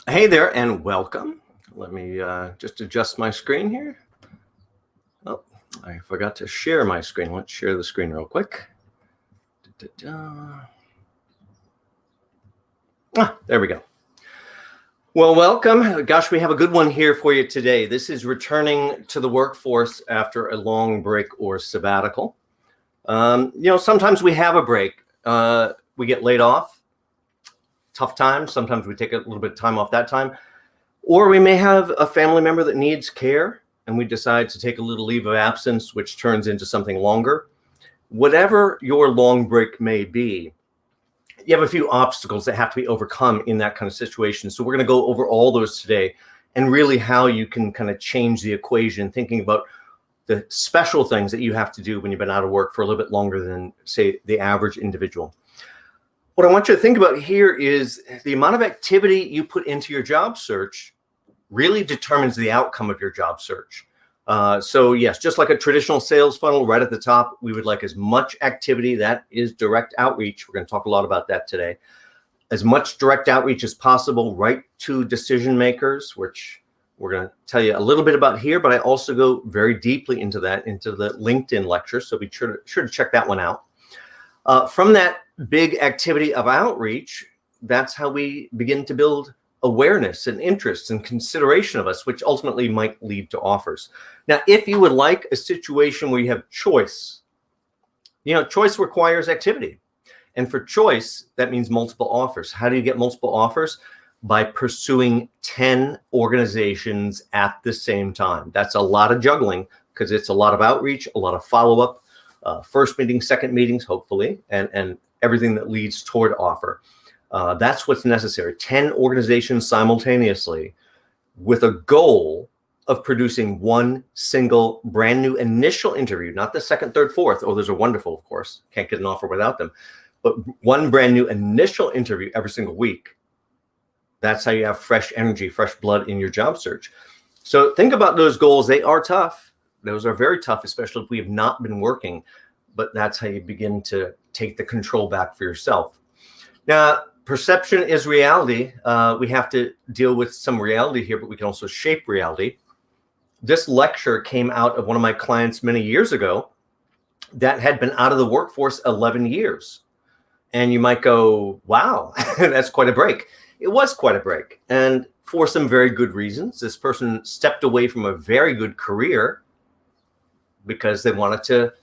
Hey there and welcome. Let me just adjust my screen here. Oh, I forgot to share my screen. Let's share the screen real quick. There we go. Well, welcome. Gosh, we have a good one here for you today. This is returning to the workforce after a long break or sabbatical. Sometimes we have a break. We get laid off. Tough times. Sometimes we take a little bit of time off that time. Or we may have a family member that needs care and we decide to take a little leave of absence, which turns into something longer. Whatever your long break may be, you have a few obstacles that have to be overcome in that kind of situation. So we're going to go over all those today and really how you can kind of change the equation, thinking about the special things that you have to do when you've been out of work for a little bit longer than, say, the average individual. What I want you to think about here is the amount of activity you put into your job search really determines the outcome of your job search. So yes, just like a traditional sales funnel, right at the top, we would like as much activity. That is direct outreach. We're going to talk a lot about that today. As much direct outreach as possible, right to decision makers, which we're going to tell you a little bit about here, but I also go very deeply into that, into the LinkedIn lecture. So be sure to check that one out. From that big activity of outreach, that's how we begin to build awareness and interest and consideration of us, which ultimately might lead to offers. Now, if you would like a situation where you have choice, choice requires activity. And for choice, that means multiple offers. How do you get multiple offers? By pursuing 10 organizations at the same time. That's a lot of juggling because it's a lot of outreach, a lot of follow-up, first meetings, second meetings, hopefully, and everything that leads toward offer. That's what's necessary. 10 organizations simultaneously with a goal of producing one single brand new initial interview, not the second, third, fourth. Oh, those are wonderful, of course. Can't get an offer without them. But one brand new initial interview every single week. That's how you have fresh energy, fresh blood in your job search. So think about those goals. They are tough. Those are very tough, especially if we have not been working. But that's how you begin to take the control back for yourself. Now, perception is reality. We have to deal with some reality here, but we can also shape reality. This lecture came out of one of my clients many years ago that had been out of the workforce 11 years. And you might go, wow, that's quite a break. It was quite a break. And for some very good reasons. This person stepped away from a very good career because they wanted to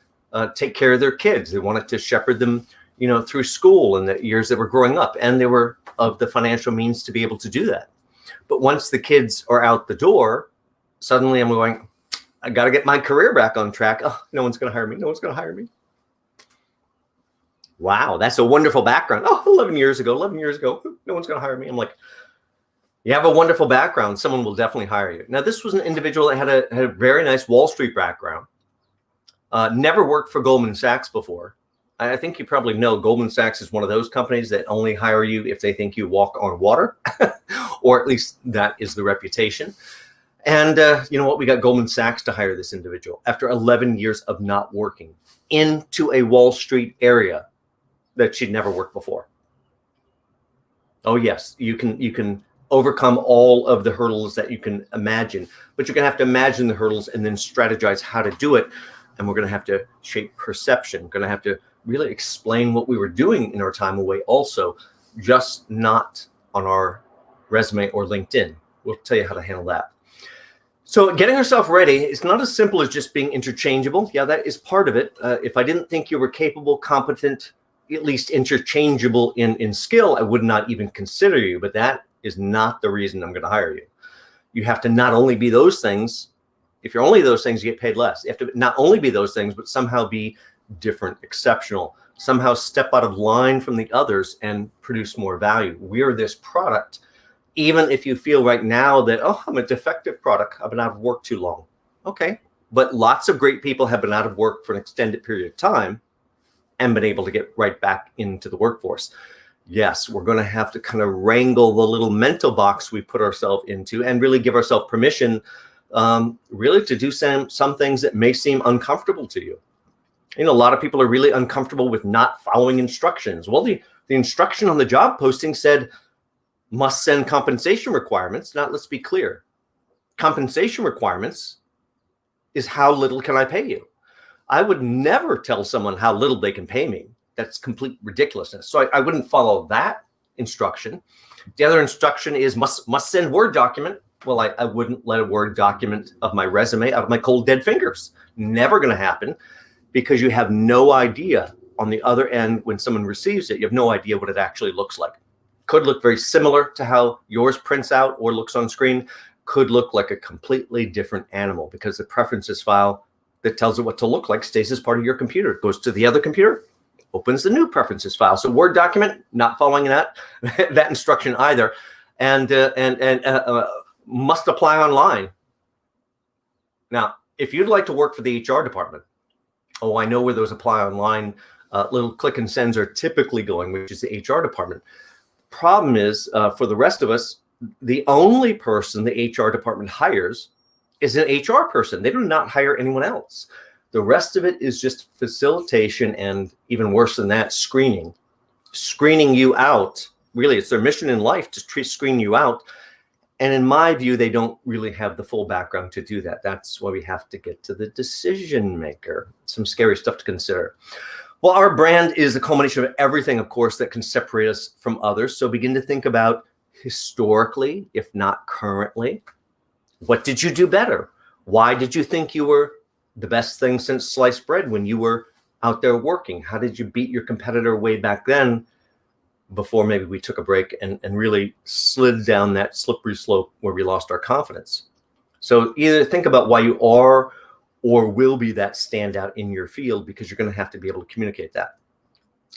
take care of their kids. They wanted to shepherd them, through school and the years that were growing up. And they were of the financial means to be able to do that. But once the kids are out the door, suddenly I'm going, I got to get my career back on track. Oh, no one's going to hire me. No one's going to hire me. Wow, that's a wonderful background. Oh, 11 years ago, no one's going to hire me. I'm like, you have a wonderful background. Someone will definitely hire you. Now, this was an individual that had a very nice Wall Street background. Never worked for Goldman Sachs before. I think you probably know Goldman Sachs is one of those companies that only hire you if they think you walk on water, or at least that is the reputation. And you know what? We got Goldman Sachs to hire this individual after 11 years of not working into a Wall Street area that she'd never worked before. Oh, yes, you can overcome all of the hurdles that you can imagine, but you're going to have to imagine the hurdles and then strategize how to do it. And we're going to have to shape perception. We're going to have to really explain what we were doing in our time away also, just not on our resume or LinkedIn. We'll tell you how to handle that. So getting yourself ready is not as simple as just being interchangeable. Yeah, that is part of it. If I didn't think you were capable, competent, at least interchangeable in skill, I would not even consider you. But that is not the reason I'm going to hire you. You have to not only be those things. If you're only those things, you get paid less. You have to not only be those things, but somehow be different, exceptional, somehow step out of line from the others and produce more value. We're this product. Even if you feel right now that, oh, I'm a defective product, I've been out of work too long. Okay, but lots of great people have been out of work for an extended period of time and been able to get right back into the workforce. Yes, we're going to have to kind of wrangle the little mental box we put ourselves into and really give ourselves permission really to do some things that may seem uncomfortable to you. A lot of people are really uncomfortable with not following instructions. Well, the instruction on the job posting said, Must send compensation requirements. Now, let's be clear. Compensation requirements is how little can I pay you? I would never tell someone how little they can pay me. That's complete ridiculousness. So I wouldn't follow that instruction. The other instruction is must send Word document. Well, I wouldn't let a Word document of my resume out of my cold, dead fingers. Never going to happen, because you have no idea on the other end when someone receives it. You have no idea what it actually looks like. Could look very similar to how yours prints out or looks on screen. Could look like a completely different animal, because the preferences file that tells it what to look like stays as part of your computer. It goes to the other computer, opens the new preferences file. So Word document, not following that instruction either. And must apply online. Now, if you'd like to work for the HR department, I know where those apply online little click and sends are typically going, which is the HR department. Problem is, for the rest of us, the only person the HR department hires is an HR person. They do not hire anyone else. The rest of it is just facilitation, and even worse than that, screening you out. Really, it's their mission in life to screen you out. And in my view, they don't really have the full background to do that. That's why we have to get to the decision maker. Some scary stuff to consider. Well, our brand is a culmination of everything, of course, that can separate us from others. So begin to think about historically, if not currently, what did you do better? Why did you think you were the best thing since sliced bread when you were out there working? How did you beat your competitor way back then, before maybe we took a break and really slid down that slippery slope where we lost our confidence? So either think about why you are or will be that standout in your field, because you're going to have to be able to communicate that.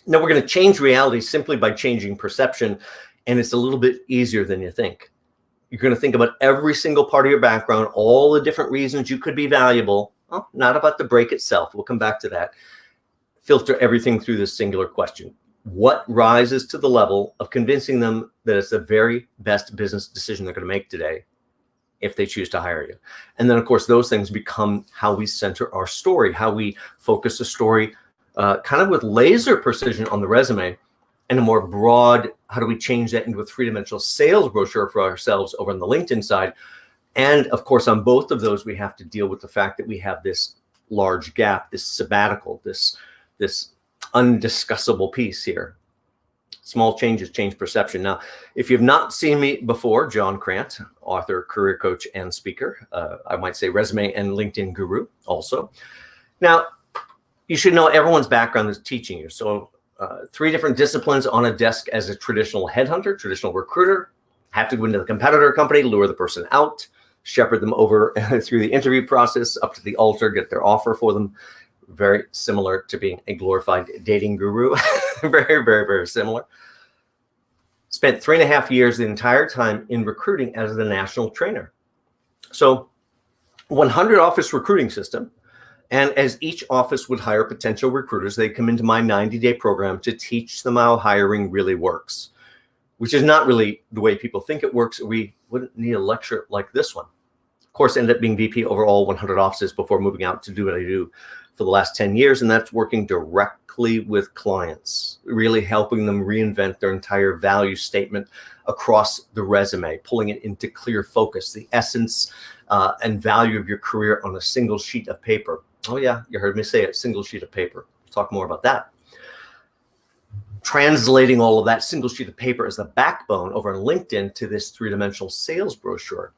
Now, we're going to change reality simply by changing perception, and it's a little bit easier than you think. You're going to think about every single part of your background, all the different reasons you could be valuable. Well, not about the break itself. We'll come back to that. Filter everything through this singular question. What rises to the level of convincing them that it's the very best business decision they're going to make today if they choose to hire you? And then, of course, those things become how we center our story, how we focus the story kind of with laser precision on the resume, and a more broad, how do we change that into a three-dimensional sales brochure for ourselves over on the LinkedIn side. And, of course, on both of those, we have to deal with the fact that we have this large gap, this sabbatical, this undiscussable piece here. Small changes change perception. Now, if you've not seen me before, John Crant, author, career coach, and speaker, I might say resume and LinkedIn guru also. Now, you should know everyone's background is teaching you. So 3 different disciplines on a desk as a traditional headhunter, traditional recruiter, have to go into the competitor company, lure the person out, shepherd them over through the interview process, up to the altar, get their offer for them. Very similar to being a glorified dating guru. Very, very, very similar. Spent 3.5 years the entire time in recruiting as the national trainer. So 100 office recruiting system. And as each office would hire potential recruiters, they come into my 90-day program to teach them how hiring really works, which is not really the way people think it works. We wouldn't need a lecture like this one. Of course, I ended up being VP over all 100 offices before moving out to do what I do for the last 10 years. And that's working directly with clients, really helping them reinvent their entire value statement across the resume, pulling it into clear focus, the essence and value of your career on a single sheet of paper. Oh yeah, you heard me say it, single sheet of paper. We'll talk more about that. Translating all of that single sheet of paper as the backbone over on LinkedIn to this three-dimensional sales brochure.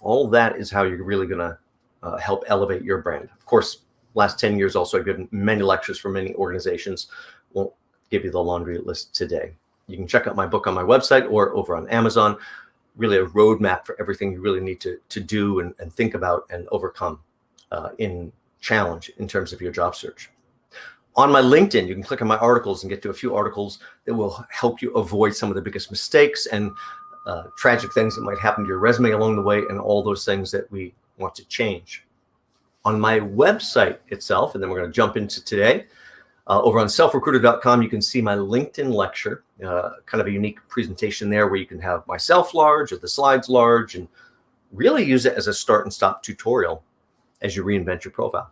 All of that is how you're really going to help elevate your brand. Of course, last 10 years also, I've given many lectures for many organizations. Won't give you the laundry list today. You can check out my book on my website or over on Amazon. Really a roadmap for everything you really need to do and think about and overcome in challenge in terms of your job search. On my LinkedIn, you can click on my articles and get to a few articles that will help you avoid some of the biggest mistakes and tragic things that might happen to your resume along the way, and all those things that we want to change. On my website itself, and then we're going to jump into today, over on selfrecruiter.com, you can see my LinkedIn lecture, kind of a unique presentation there where you can have myself large or the slides large and really use it as a start and stop tutorial as you reinvent your profile.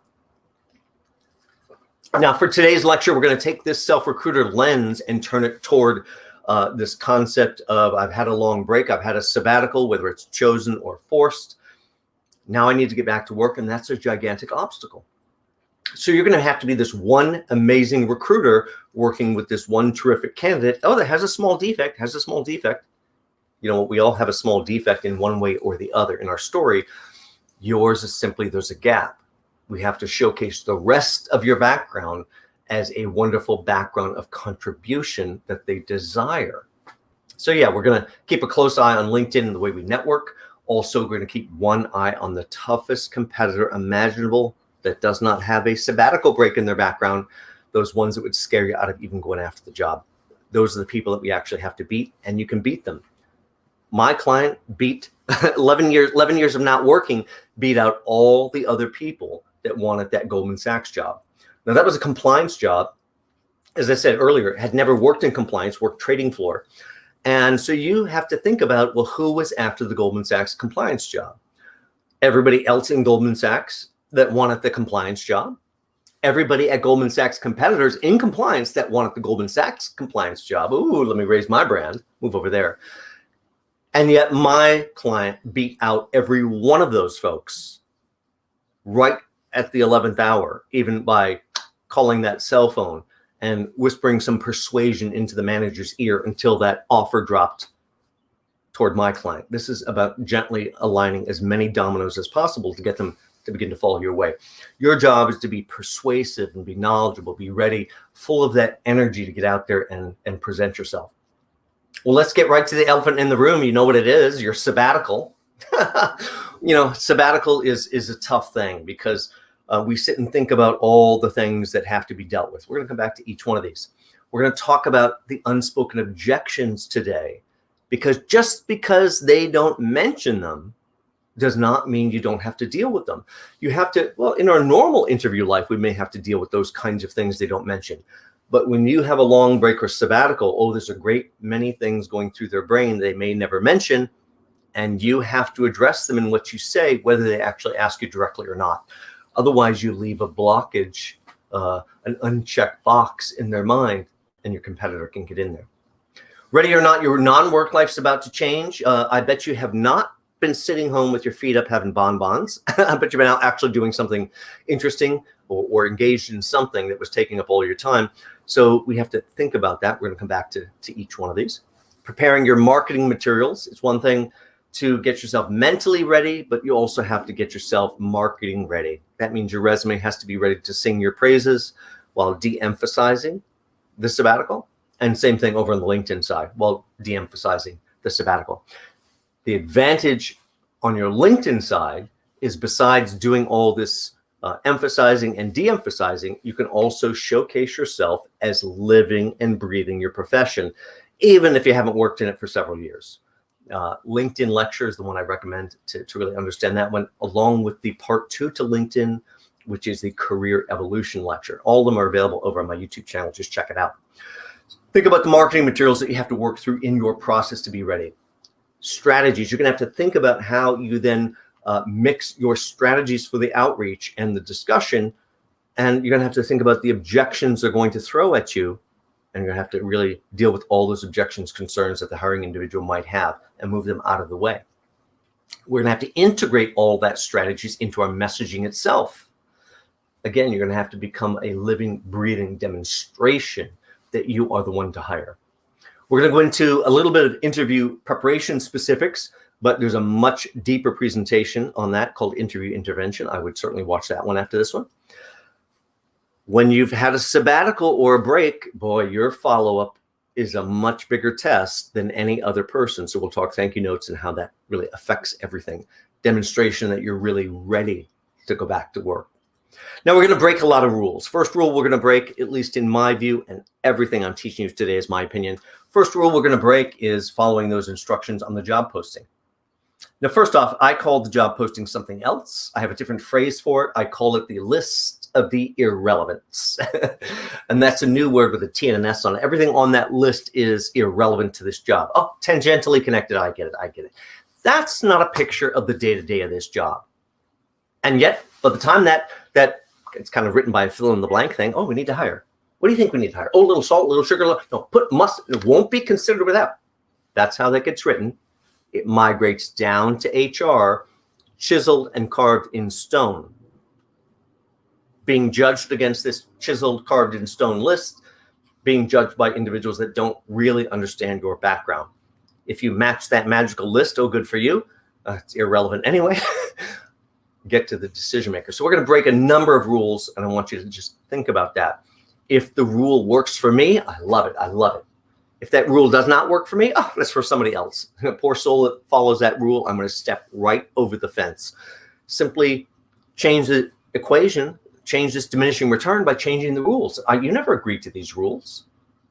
Now, for today's lecture, we're going to take this self-recruiter lens and turn it toward this concept of I've had a long break, I've had a sabbatical, whether it's chosen or forced. Now I need to get back to work, and that's a gigantic obstacle. So you're going to have to be this one amazing recruiter working with this one terrific candidate. Oh, that has a small defect, You know, we all have a small defect in one way or the other in our story. Yours is simply there's a gap. We have to showcase the rest of your background as a wonderful background of contribution that they desire. So yeah, we're going to keep a close eye on LinkedIn and the way we network. Also, we're going to keep one eye on the toughest competitor imaginable that does not have a sabbatical break in their background, those ones that would scare you out of even going after the job. Those are the people that we actually have to beat, and you can beat them. My client beat 11 years of not working, beat out all the other people that wanted that Goldman Sachs job. Now, that was a compliance job. As I said earlier, had never worked in compliance, worked trading floor. And so you have to think about, well, who was after the Goldman Sachs compliance job? Everybody else in Goldman Sachs that wanted the compliance job. Everybody at Goldman Sachs competitors in compliance that wanted the Goldman Sachs compliance job. Ooh, let me raise my brand, move over there. And yet my client beat out every one of those folks right at the 11th hour, even by calling that cell phone and whispering some persuasion into the manager's ear until that offer dropped toward my client. This is about gently aligning as many dominoes as possible to get them to begin to fall your way. Your job is to be persuasive and be knowledgeable, be ready, full of that energy to get out there and present yourself. Well, let's get right to the elephant in the room. You know what it is, your sabbatical. Sabbatical is a tough thing because we sit and think about all the things that have to be dealt with. We're going to come back to each one of these. We're going to talk about the unspoken objections today, because just because they don't mention them does not mean you don't have to deal with them. You have to, well, in our normal interview life, we may have to deal with those kinds of things they don't mention. But when you have a long break or sabbatical, there's a great many things going through their brain they may never mention, and you have to address them in what you say, whether they actually ask you directly or not. Otherwise, you leave a blockage, an unchecked box in their mind, and your competitor can get in there. Ready or not, your non-work life's about to change. I bet you have not been sitting home with your feet up having bonbons. I bet you've been out actually doing something interesting or engaged in something that was taking up all your time. So we have to think about that. We're going to come back to each one of these. Preparing your marketing materials. It's one thing to get yourself mentally ready, but you also have to get yourself marketing ready. That means your resume has to be ready to sing your praises while de-emphasizing the sabbatical. And same thing over on the LinkedIn side, while de-emphasizing the sabbatical. The advantage on your LinkedIn side is, besides doing all this emphasizing and de-emphasizing, you can also showcase yourself as living and breathing your profession, even if you haven't worked in it for several years. LinkedIn lecture is the one I recommend to really understand that one, along with the part 2 to LinkedIn, which is the career evolution lecture. All of them are available over on my YouTube channel. Just check it out. Think about the marketing materials that you have to work through in your process to be ready. Strategies. You're going to have to think about how you then mix your strategies for the outreach and the discussion. And you're going to have to think about the objections they're going to throw at you. And you're going to have to really deal with all those objections, concerns that the hiring individual might have and move them out of the way. We're going to have to integrate all that strategies into our messaging itself. Again, you're going to have to become a living, breathing demonstration that you are the one to hire. We're going to go into a little bit of interview preparation specifics, but there's a much deeper presentation on that called Interview Intervention. I would certainly watch that one after this one. When you've had a sabbatical or a break, boy, your follow-up is a much bigger test than any other person. So we'll talk thank you notes and how that really affects everything. Demonstration that you're really ready to go back to work. Now we're going to break a lot of rules. First rule we're going to break, at least in my view, and everything I'm teaching you today is my opinion. First rule we're going to break is following those instructions on the job posting. Now, first off, I call the job posting something else. I have a different phrase for it. I call it the list of the irrelevance. And that's a new word with a T and an S on it. Everything on that list is irrelevant to this job. Oh, tangentially connected. I get it. That's not a picture of the day-to-day of this job. And yet, by the time that it's kind of written by a fill in the blank thing, we need to hire. What do you think we need to hire? Oh, a little salt, a little sugar. No, put mustard. It won't be considered without. That's how that gets written. It migrates down to HR, chiseled and carved in stone. Being judged against this chiseled, carved in stone list, being judged by individuals that don't really understand your background. If you match that magical list, oh, good for you. It's irrelevant anyway. Get to the decision maker. So we're going to break a number of rules, and I want you to just think about that. If the rule works for me, I love it. I love it. If that rule does not work for me, oh, that's for somebody else. A poor soul that follows that rule, I'm going to step right over the fence. Simply change the equation, change this diminishing return by changing the rules. You never agreed to these rules.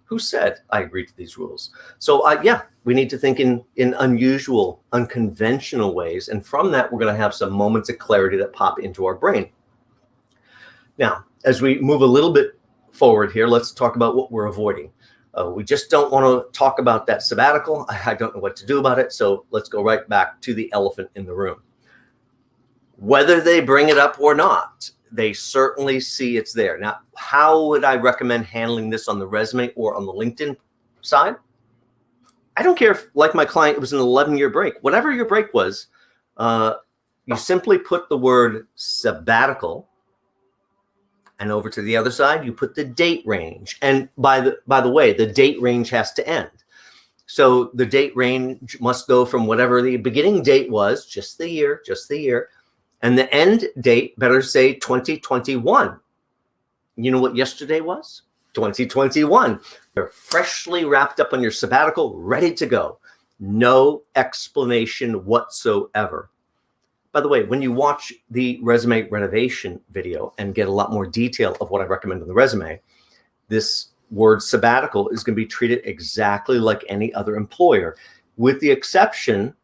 Who said I agreed to these rules? So yeah, we need to think in unusual, unconventional ways. And from that, we're going to have some moments of clarity that pop into our brain. Now, as we move a little bit forward here, let's talk about what we're avoiding. We just don't want to talk about that sabbatical. I don't know what to do about it. So let's go right back to the elephant in the room. Whether they bring it up or not, they certainly see it's there. Now, how would I recommend handling this on the resume or on the LinkedIn side? I don't care if, like my client, it was an 11-year break. Whatever your break was, you simply put the word sabbatical, and over to the other side, you put the date range. And by the way, the date range has to end. So the date range must go from whatever the beginning date was, just the year, and the end date better say 2021. You know what yesterday was? 2021. You're freshly wrapped up on your sabbatical, ready to go. No explanation whatsoever. By the way, when you watch the resume renovation video and get a lot more detail of what I recommend on the resume, this word sabbatical is going to be treated exactly like any other employer, with the exception,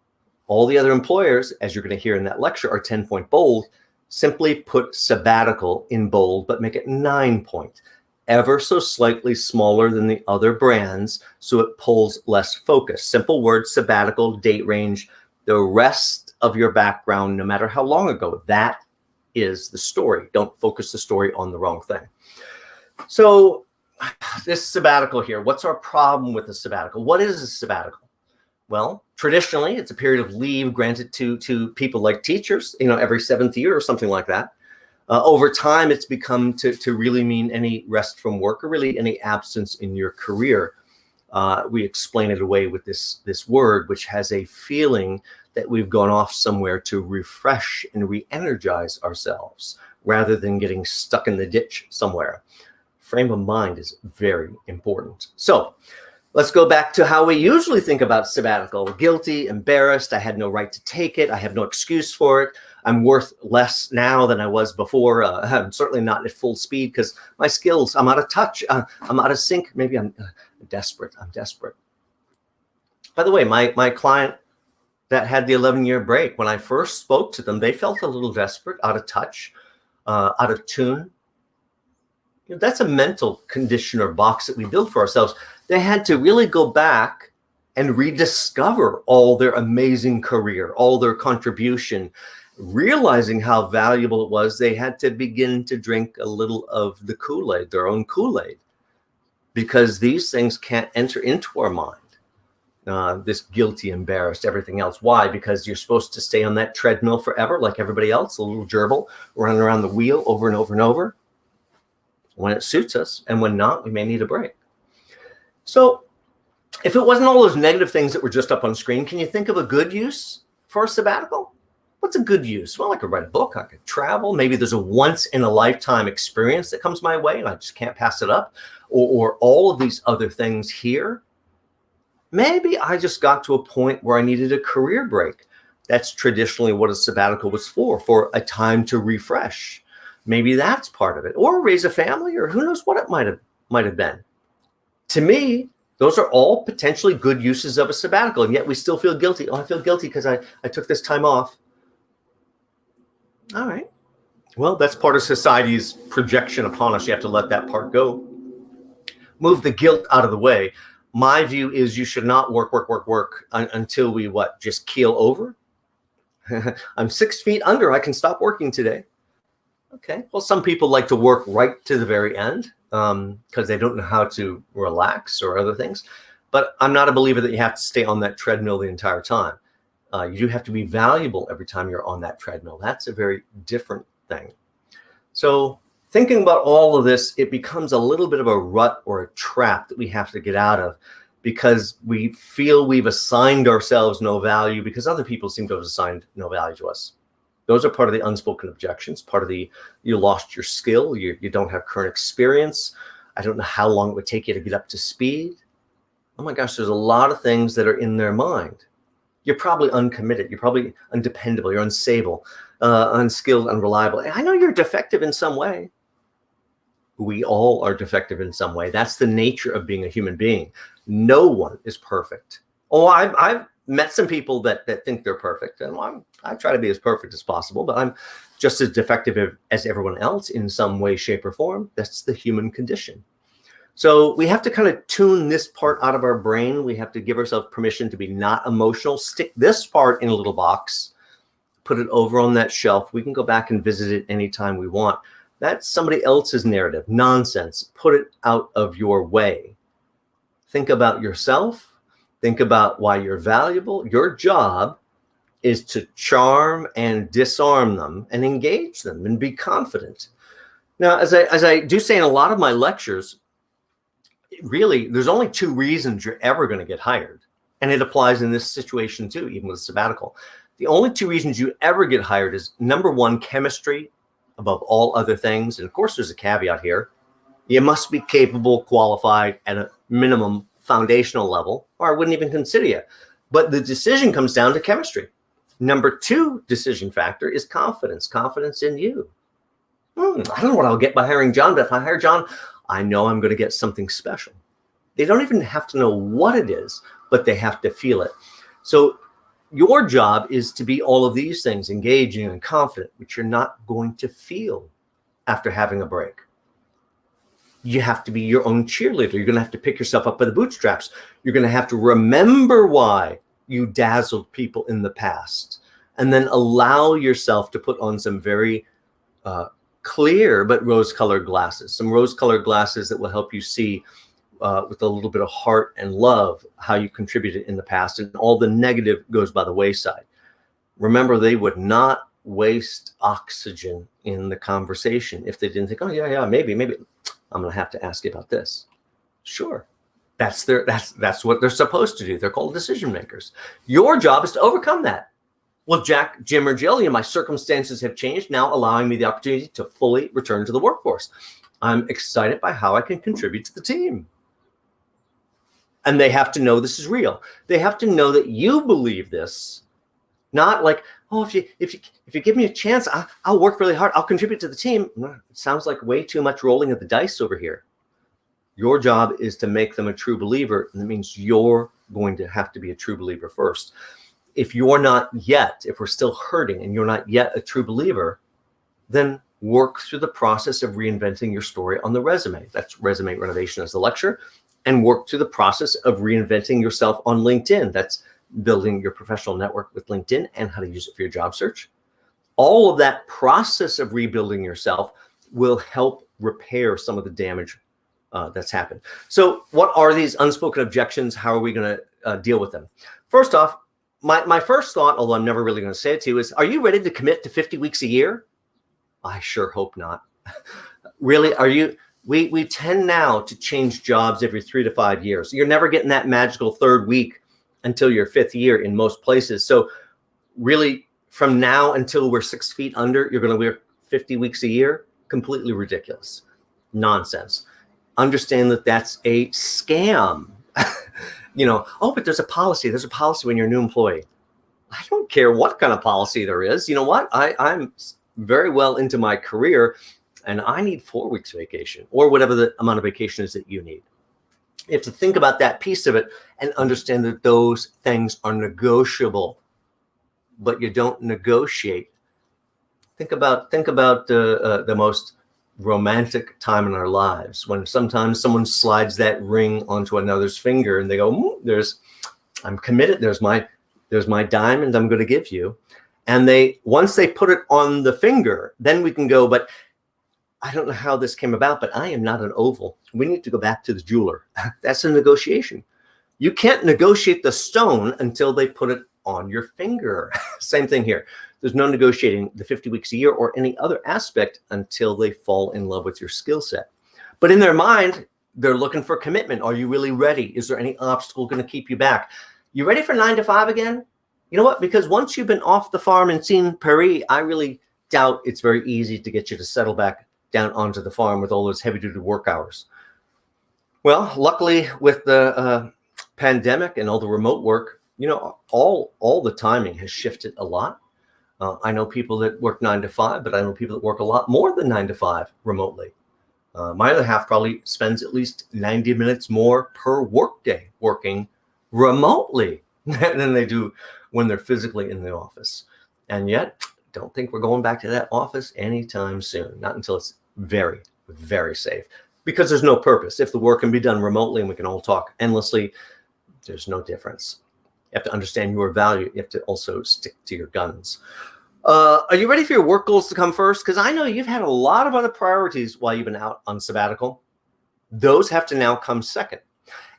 all the other employers, as you're going to hear in that lecture, are 10-point bold. Simply put sabbatical in bold, but make it 9-point, ever so slightly smaller than the other brands, so it pulls less focus. Simple word, sabbatical, date range, the rest of your background, no matter how long ago, that is the story. Don't focus the story on the wrong thing. So this sabbatical here, what's our problem with the sabbatical? What is a sabbatical? Well, traditionally, it's a period of leave granted to people like teachers, every 7th year or something like that. Over time, it's become to really mean any rest from work or really any absence in your career. We explain it away with this word, which has a feeling that we've gone off somewhere to refresh and re-energize ourselves rather than getting stuck in the ditch somewhere. Frame of mind is very important. So let's go back to how we usually think about sabbatical. Guilty, embarrassed, I had no right to take it, I have no excuse for it, I'm worth less now than I was before, I'm certainly not at full speed because my skills, I'm out of touch, I'm out of sync, maybe I'm desperate. By the way, my client that had the 11-year break, when I first spoke to them, they felt a little desperate, out of touch, out of tune. That's a mental condition or box that we build for ourselves. They had to really go back and rediscover all their amazing career, all their contribution, realizing how valuable it was. They had to begin to drink a little of the Kool-Aid, their own Kool-Aid, because these things can't enter into our mind. This guilty, embarrassed, everything else. Why? Because you're supposed to stay on that treadmill forever, like everybody else, a little gerbil running around the wheel over and over and over. When it suits us, and when not, we may need a break. So if it wasn't all those negative things that were just up on screen, can you think of a good use for a sabbatical? What's a good use? Well, I could write a book, I could travel. Maybe there's a once-in-a-lifetime experience that comes my way and I just can't pass it up. Or all of these other things here. Maybe I just got to a point where I needed a career break. That's traditionally what a sabbatical was for a time to refresh. Maybe that's part of it. Or raise a family, or who knows what it might have been. To me, those are all potentially good uses of a sabbatical, and yet we still feel guilty. Oh, I feel guilty because I took this time off. All right. Well, that's part of society's projection upon us. You have to let that part go. Move the guilt out of the way. My view is you should not work until we just keel over. I'm 6 feet under. I can stop working today. Okay. Well, some people like to work right to the very end. because they don't know how to relax or other things. But I'm not a believer that you have to stay on that treadmill the entire time. You do have to be valuable every time you're on that treadmill. That's a very different thing. So thinking about all of this, it becomes a little bit of a rut or a trap that we have to get out of, because we feel we've assigned ourselves no value because other people seem to have assigned no value to us. Those are part of the unspoken objections, part of the, you lost your skill, you don't have current experience, I don't know how long it would take you to get up to speed. Oh my gosh, there's a lot of things that are in their mind. You're probably uncommitted, you're probably undependable, you're unstable, unskilled, unreliable. I know you're defective in some way. We all are defective in some way. That's the nature of being a human being. No one is perfect. Oh, I've met some people that think they're perfect, and I try to be as perfect as possible, but I'm just as defective as everyone else in some way, shape, or form. That's the human condition. So we have to kind of tune this part out of our brain. We have to give ourselves permission to be not emotional. Stick this part in a little box, put it over on that shelf. We can go back and visit it anytime we want. That's somebody else's narrative. Nonsense. Put it out of your way. Think about yourself. Think about why you're valuable. Your job is to charm and disarm them and engage them and be confident. Now, as I do say in a lot of my lectures, really, there's only two reasons you're ever going to get hired. And it applies in this situation too, even with sabbatical. The only two reasons you ever get hired is, number one, chemistry above all other things. And of course, there's a caveat here. You must be capable, qualified at a minimum foundational level, or I wouldn't even consider you. But the decision comes down to chemistry. Number two decision factor is confidence, confidence in you. I don't know what I'll get by hiring John, but if I hire John, I know I'm going to get something special. They don't even have to know what it is, but they have to feel it. So your job is to be all of these things, engaging and confident, which you're not going to feel after having a break. You have to be your own cheerleader. You're going to have to pick yourself up by the bootstraps. You're going to have to remember why you dazzled people in the past, and then allow yourself to put on some very clear but rose-colored glasses, some rose-colored glasses that will help you see with a little bit of heart and love how you contributed in the past, and all the negative goes by the wayside. Remember, they would not waste oxygen in the conversation if they didn't think, oh yeah, maybe I'm going to have to ask you about this. Sure. That's what they're supposed to do. They're called decision makers. Your job is to overcome that. Well, Jack, Jim, or Jill, my circumstances have changed, now allowing me the opportunity to fully return to the workforce. I'm excited by how I can contribute to the team. And they have to know this is real. They have to know that you believe this, not like, oh, if you give me a chance, I'll work really hard, I'll contribute to the team. It sounds like way too much rolling of the dice over here. Your job is to make them a true believer, and that means you're going to have to be a true believer first. If you're not yet, if we're still hurting and you're not yet a true believer, then work through the process of reinventing your story on the resume. That's resume renovation as the lecture. And work through the process of reinventing yourself on LinkedIn. That's building your professional network with LinkedIn and how to use it for your job search. All of that process of rebuilding yourself will help repair some of the damage that's happened. So what are these unspoken objections? How are we going to deal with them? First off, my first thought, although I'm never really going to say it to you, is, are you ready to commit to 50 weeks a year? I sure hope not. Really, are you? We tend now to change jobs every 3 to 5 years. You're never getting that magical third week until your 5th year in most places. So really, from now until we're 6 feet under, you're going to work 50 weeks a year? Completely ridiculous. Nonsense. Understand that that's a scam. Oh, but there's a policy. There's a policy when you're a new employee. I don't care what kind of policy there is. You know what? I'm very well into my career, and I need 4 weeks vacation, or whatever the amount of vacation is that you need. You have to think about that piece of it and understand that those things are negotiable, but you don't negotiate. Think about the most romantic time in our lives, when sometimes someone slides that ring onto another's finger and they go, I'm committed. There's my diamond I'm going to give you. And once they put it on the finger, then we can go, but I don't know how this came about, but I am not an oval. We need to go back to the jeweler. That's a negotiation. You can't negotiate the stone until they put it on your finger. Same thing here. There's no negotiating the 50 weeks a year or any other aspect until they fall in love with your skill set. But in their mind, they're looking for commitment. Are you really ready? Is there any obstacle going to keep you back? You ready for 9 to 5 again? You know what? Because once you've been off the farm and seen Paris, I really doubt it's very easy to get you to settle back down onto the farm with all those heavy-duty work hours. Well, luckily with the pandemic and all the remote work, you know, all the timing has shifted a lot. I know people that work 9 to 5, but I know people that work a lot more than 9 to 5 remotely. My other half probably spends at least 90 minutes more per workday working remotely than they do when they're physically in the office. And yet, don't think we're going back to that office anytime soon. Not until it's very, very safe. Because there's no purpose. If the work can be done remotely and we can all talk endlessly, there's no difference. You have to understand your value. You have to also stick to your guns. Are you ready for your work goals to come first? Because I know you've had a lot of other priorities while you've been out on sabbatical. Those have to now come second.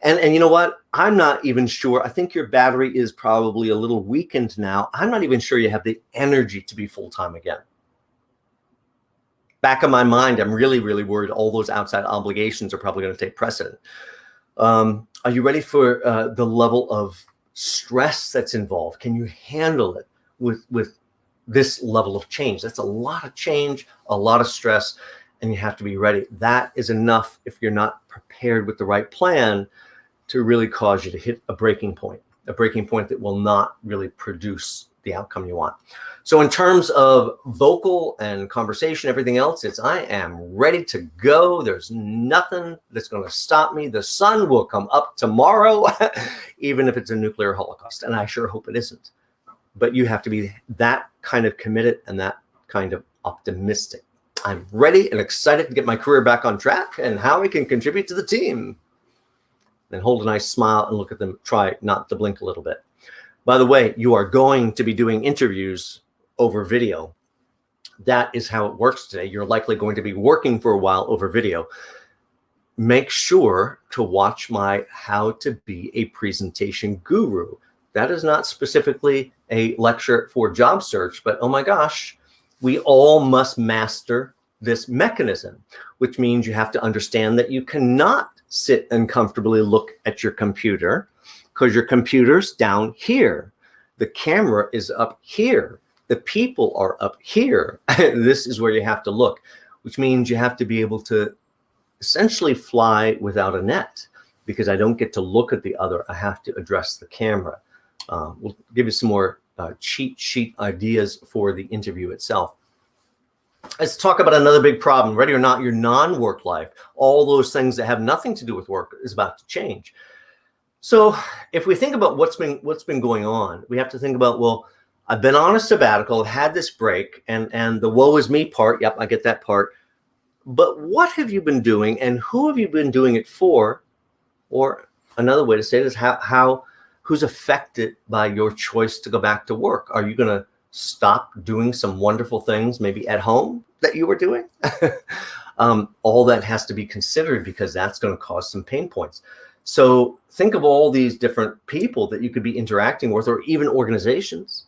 And you know what? I'm not even sure. I think your battery is probably a little weakened now. I'm not even sure you have the energy to be full-time again. Back of my mind, I'm really, really worried all those outside obligations are probably going to take precedent. Are you ready for the level of stress that's involved? Can you handle it with this level of change? That's a lot of change, a lot of stress, and you have to be ready. That is enough if you're not prepared with the right plan to really cause you to hit a breaking point that will not really produce the outcome you want. So in terms of vocal and conversation, everything else, I am ready to go. There's nothing that's going to stop me. The sun will come up tomorrow, even if it's a nuclear holocaust. And I sure hope it isn't. But you have to be that kind of committed and that kind of optimistic. I'm ready and excited to get my career back on track and how I can contribute to the team. Then hold a nice smile and look at them. Try not to blink a little bit. By the way, you are going to be doing interviews over video. That is how it works today. You're likely going to be working for a while over video. Make sure to watch my How to Be a Presentation Guru. That is not specifically a lecture for job search, but oh my gosh, we all must master this mechanism, which means you have to understand that you cannot sit and comfortably look at your computer because your computer's down here. The camera is up here. The people are up here. This is where you have to look, which means you have to be able to essentially fly without a net because I don't get to look at the other. I have to address the camera. We'll give you some more cheat sheet ideas for the interview itself. Let's talk about another big problem. Ready or not, your non-work life, all those things that have nothing to do with work is about to change. So if we think about what's been going on, we have to think about, well, I've been on a sabbatical, I've had this break, and the woe is me part, yep, I get that part. But what have you been doing and who have you been doing it for? Or another way to say it is who's affected by your choice to go back to work? Are you going to stop doing some wonderful things maybe at home that you were doing? All that has to be considered because that's going to cause some pain points. So think of all these different people that you could be interacting with, or even organizations.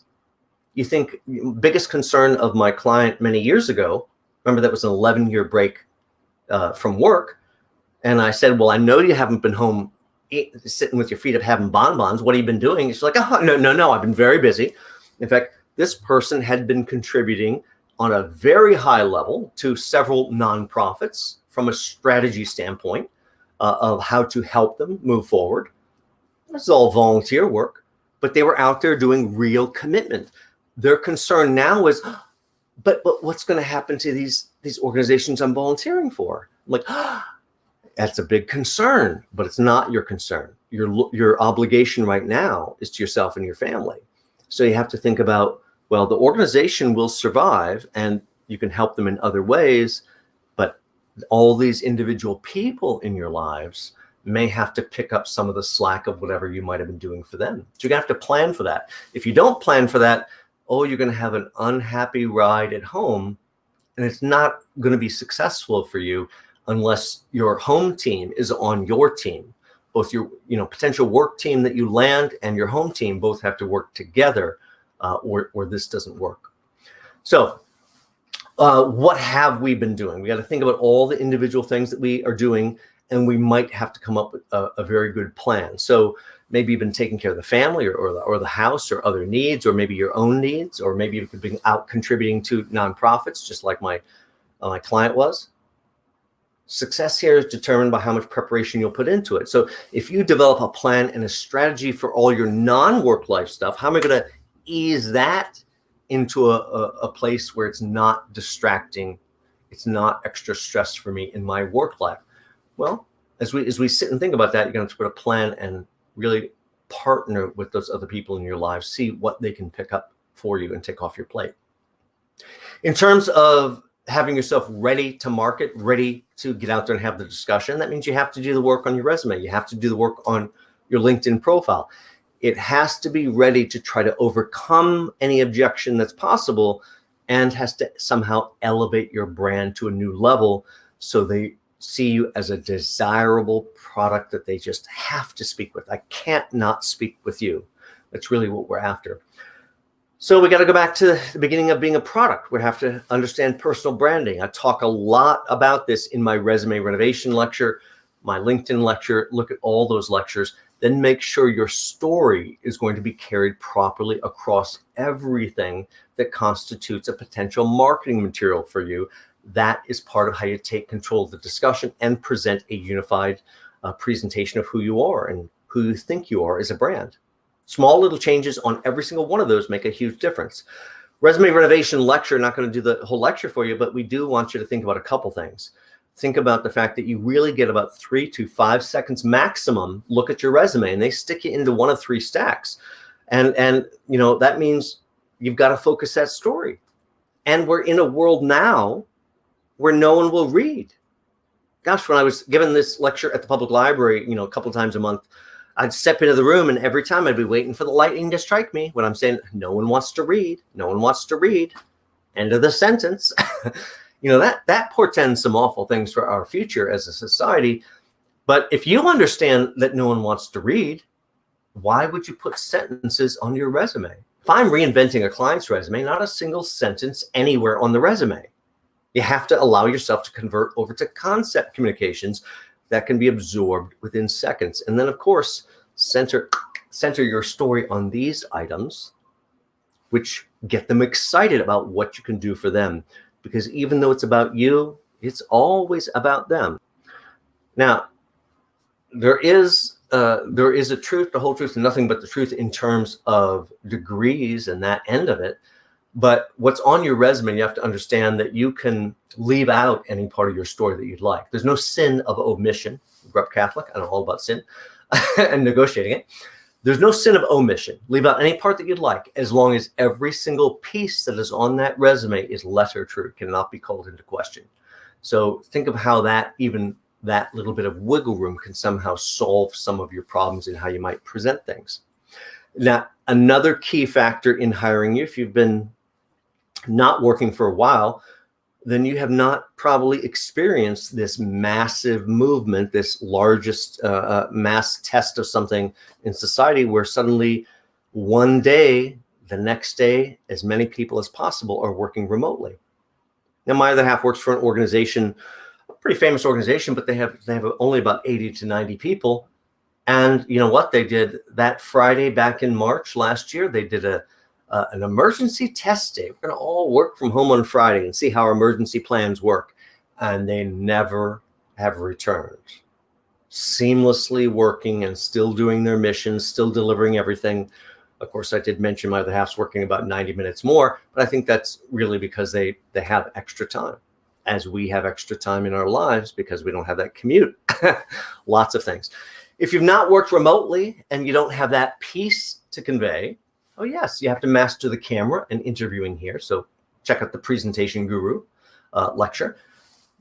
You think biggest concern of my client many years ago, remember that was an 11-year break from work. And I said, well, I know you haven't been home sitting with your feet up having bonbons. What have you been doing? She's like, oh, no, I've been very busy. In fact, this person had been contributing on a very high level to several nonprofits from a strategy standpoint of how to help them move forward. This is all volunteer work, but they were out there doing real commitment. Their concern now is, but what's going to happen to these organizations I'm volunteering for? I'm like, that's a big concern, but it's not your concern. Your obligation right now is to yourself and your family. So you have to think about, well, the organization will survive and you can help them in other ways, but all these individual people in your lives may have to pick up some of the slack of whatever you might have been doing for them. So you're going to have to plan for that. If you don't plan for that, you're going to have an unhappy ride at home And it's not going to be successful for you unless your home team is on your team. Both your potential work team that you land and your home team both have to work together, or this doesn't work. So what have we been doing? We got to think about all the individual things that we are doing, and we might have to come up with a very good plan. So maybe you've been taking care of the family or the house or other needs, or maybe your own needs, or maybe you could be out contributing to nonprofits, just like my client was. Success here is determined by how much preparation you'll put into it. So if you develop a plan and a strategy for all your non-work life stuff, how am I going to ease that into a place where it's not distracting, it's not extra stress for me in my work life? Well, as we sit and think about that, you're going to have to put a plan and really partner with those other people in your lives, see what they can pick up for you and take off your plate. In terms of having yourself ready to market, ready to get out there and have the discussion, that means you have to do the work on your resume. You have to do the work on your LinkedIn profile. It has to be ready to try to overcome any objection that's possible, and has to somehow elevate your brand to a new level so they see you as a desirable product that they just have to speak with. I can't not speak with you. That's really what we're after. So we got to go back to the beginning of being a product. We have to understand personal branding. I talk a lot about this in my resume renovation lecture, my LinkedIn lecture. Look at all those lectures. Then make sure your story is going to be carried properly across everything that constitutes a potential marketing material for you. That is part of how you take control of the discussion and present a unified presentation of who you are and who you think you are as a brand. Small little changes on every single one of those make a huge difference. Resume renovation lecture, not going to do the whole lecture for you, but we do want you to think about a couple things. Think about the fact that you really get about 3 to 5 seconds maximum look at your resume, and they stick you into one of 3 stacks. And that means you've got to focus that story. And we're in a world now where no one will read. Gosh, when I was given this lecture at the public library, a couple of times a month, I'd step into the room, and every time I'd be waiting for the lightning to strike me when I'm saying, no one wants to read. No one wants to read. End of the sentence. That portends some awful things for our future as a society. But if you understand that no one wants to read, why would you put sentences on your resume? If I'm reinventing a client's resume, not a single sentence anywhere on the resume. You have to allow yourself to convert over to concept communications that can be absorbed within seconds. And then, of course, center your story on these items, which get them excited about what you can do for them. Because even though it's about you, it's always about them. Now, there is a truth, the whole truth, and nothing but the truth in terms of degrees and that end of it. But what's on your resume, you have to understand that you can leave out any part of your story that you'd like. There's no sin of omission. I grew up Catholic. I know all about sin and negotiating it. There's no sin of omission. Leave out any part that you'd like, as long as every single piece that is on that resume is letter true, cannot be called into question. So think of how that little bit of wiggle room can somehow solve some of your problems in how you might present things. Now, another key factor in hiring you, if you've been not working for a while, then you have not probably experienced this massive movement, this largest mass test of something in society, where suddenly one day, the next day, as many people as possible are working remotely. Now, my other half works for an organization, a pretty famous organization, but they have only about 80 to 90 people. And you know what they did that Friday back in March last year? They did an emergency test day. We're going to all work from home on Friday and see how our emergency plans work. And they never have returned. Seamlessly working and still doing their missions, still delivering everything. Of course, I did mention my other half's working about 90 minutes more, but I think that's really because they have extra time, as we have extra time in our lives because we don't have that commute. Lots of things. If you've not worked remotely and you don't have that piece to convey, oh yes, you have to master the camera and interviewing here. So check out the Presentation Guru lecture.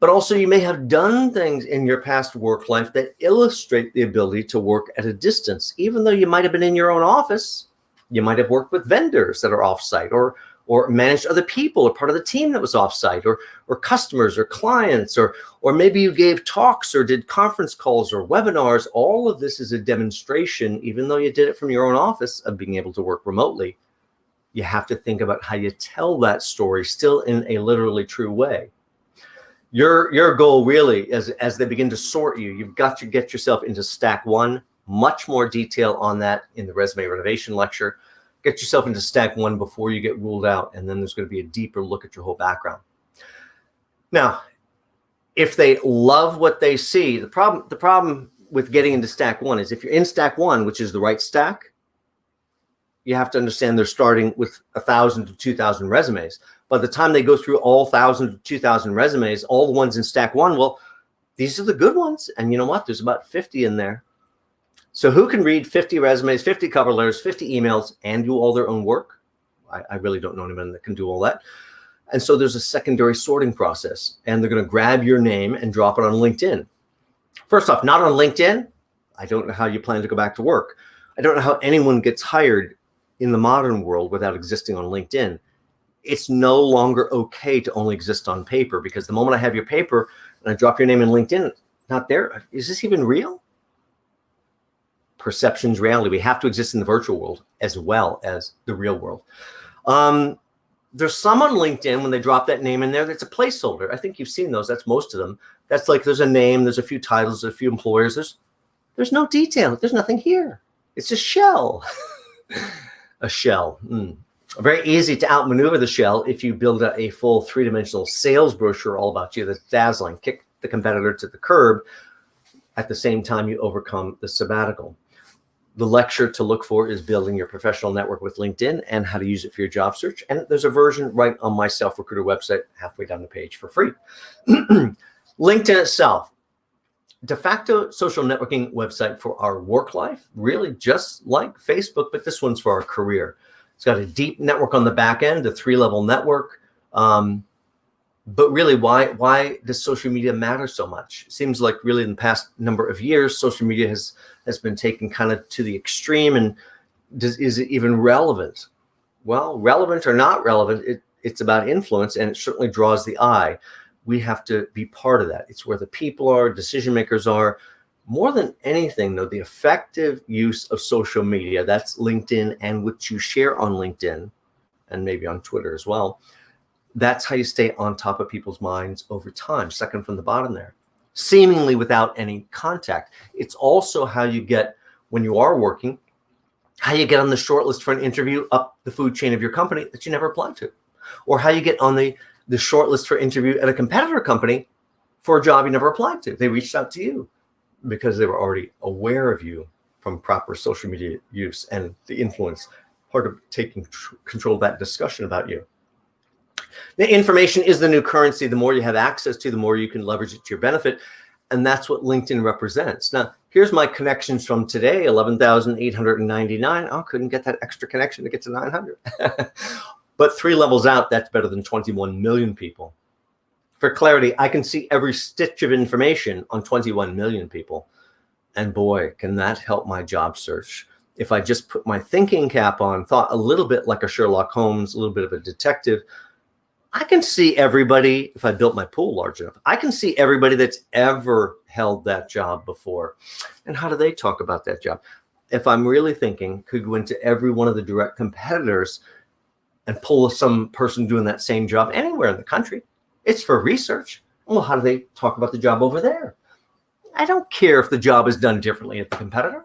But also you may have done things in your past work life that illustrate the ability to work at a distance. Even though you might have been in your own office, you might have worked with vendors that are offsite or or managed other people or part of the team that was offsite, or customers or clients, or maybe you gave talks or did conference calls or webinars. All of this is a demonstration, even though you did it from your own office, of being able to work remotely. You have to think about how you tell that story still in a literally true way. Your goal really, as they begin to sort you, you've got to get yourself into stack one. Much more detail on that in the resume renovation lecture. Get yourself into stack one before you get ruled out, and then there's going to be a deeper look at your whole background. Now, if they love what they see, the problem with getting into stack one is if you're in stack one, which is the right stack, you have to understand they're starting with 1,000 to 2,000 resumes. By the time they go through all 1,000 to 2,000 resumes, all the ones in stack one, well, these are the good ones. And you know what? There's about 50 in there. So who can read 50 resumes, 50 cover letters, 50 emails, and do all their own work? I really don't know anyone that can do all that. And so there's a secondary sorting process, and they're going to grab your name and drop it on LinkedIn. First off, not on LinkedIn. I don't know how you plan to go back to work. I don't know how anyone gets hired in the modern world without existing on LinkedIn. It's no longer okay to only exist on paper, because the moment I have your paper and I drop your name in LinkedIn, it's not there. Is this even real? Perception's reality. We have to exist in the virtual world as well as the real world. There's some on LinkedIn when they drop that name in there, that's a placeholder. I think you've seen those. That's most of them. That's like there's a name, there's a few titles, a few employers. There's no detail. There's nothing here. It's a shell. A shell. Very easy to outmaneuver the shell if you build a full three-dimensional sales brochure all about you that's dazzling. Kick the competitor to the curb. At the same time, you overcome the sabbatical. The lecture to look for is building your professional network with LinkedIn and how to use it for your job search. And there's a version right on my Self-Recruiter website, halfway down the page for free. LinkedIn itself, de facto social networking website for our work life, really just like Facebook, but this one's for our career. It's got a deep network on the back end, a 3-level network. But really, why does social media matter so much? It seems like really in the past number of years, social media has been taken kind of to the extreme. And is it even relevant? Well, relevant or not relevant, it's about influence, and it certainly draws the eye. We have to be part of that. It's where the people are, decision makers are. More than anything, though, the effective use of social media, that's LinkedIn and what you share on LinkedIn and maybe on Twitter as well. That's how you stay on top of people's minds over time, second from the bottom there, seemingly without any contact. It's also how you get, when you are working, how you get on the short list for an interview up the food chain of your company that you never applied to, or how you get on the short list for interview at a competitor company for a job you never applied to. They reached out to you because they were already aware of you from proper social media use and the influence, part of taking control of that discussion about you. The information is the new currency. The more you have access to, the more you can leverage it to your benefit. And that's what LinkedIn represents. Now, here's my connections from today, 11,899. Oh, couldn't get that extra connection to get to 900. But 3 levels out, that's better than 21 million people. For clarity, I can see every stitch of information on 21 million people. And boy, can that help my job search. If I just put my thinking cap on, thought a little bit like a Sherlock Holmes, a little bit of a detective, I can see everybody. If I built my pool large enough, I can see everybody that's ever held that job before. And how do they talk about that job? If I'm really thinking, could go into every one of the direct competitors and pull some person doing that same job anywhere in the country. It's for research. Well, how do they talk about the job over there? I don't care if the job is done differently at the competitor.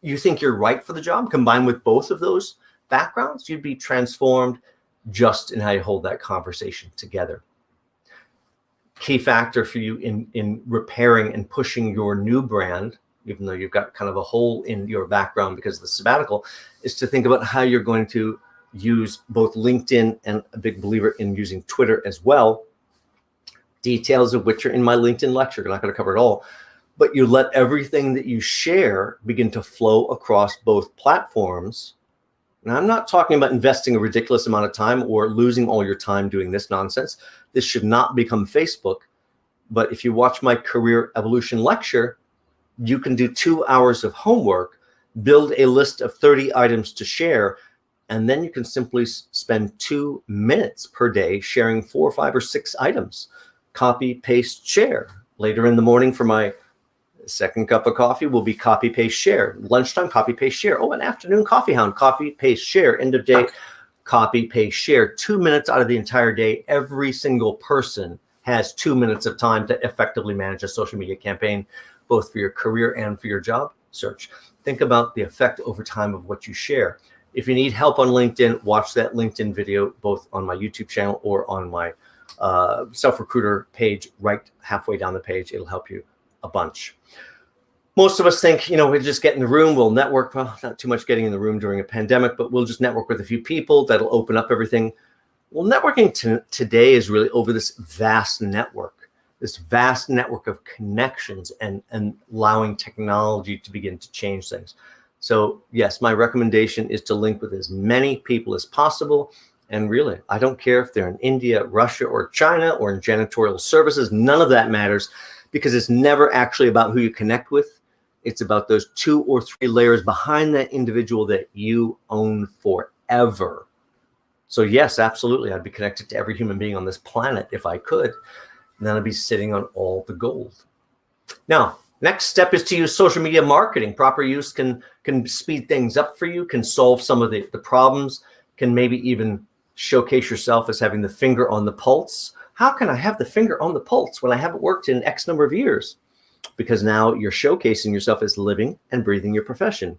You think you're right for the job, combined with both of those backgrounds, you'd be transformed just in how you hold that conversation together. Key factor for you in repairing and pushing your new brand, even though you've got kind of a hole in your background because of the sabbatical, is to think about how you're going to use both LinkedIn, and a big believer in using Twitter as well. Details of which are in my LinkedIn lecture. I'm not going to cover it all, but you let everything that you share begin to flow across both platforms. Now, I'm not talking about investing a ridiculous amount of time or losing all your time doing this nonsense. This should not become Facebook. But if you watch my career evolution lecture, you can do 2 hours of homework, build a list of 30 items to share, And then you can simply spend 2 minutes per day sharing 4, 5, or 6 items. Copy, paste, share. Later in the morning for my second cup of coffee will be copy, paste, share. Lunchtime, copy, paste, share. Oh, an afternoon coffee hound, copy, paste, share. End of day, copy, paste, share. 2 minutes out of the entire day. Every single person has 2 minutes of time to effectively manage a social media campaign, both for your career and for your job search. Think about the effect over time of what you share. If you need help on LinkedIn, watch that LinkedIn video, both on my YouTube channel or on my self-recruiter page, right halfway down the page. It'll help you a bunch. Most of us think, we just get in the room, we'll network. Well, not too much getting in the room during a pandemic, but we'll just network with a few people. That'll open up everything. Well, networking today is really over this vast network of connections and allowing technology to begin to change things. So yes, my recommendation is to link with as many people as possible. And really, I don't care if they're in India, Russia, or China, or in janitorial services. None of that matters, because it's never actually about who you connect with. It's about those 2 or 3 layers behind that individual that you own forever. So yes, absolutely, I'd be connected to every human being on this planet if I could. And then I'd be sitting on all the gold. Now, next step is to use social media marketing. Proper use can speed things up for you, can solve some of the problems, can maybe even showcase yourself as having the finger on the pulse. How can I have the finger on the pulse when I haven't worked in X number of years? Because now you're showcasing yourself as living and breathing your profession,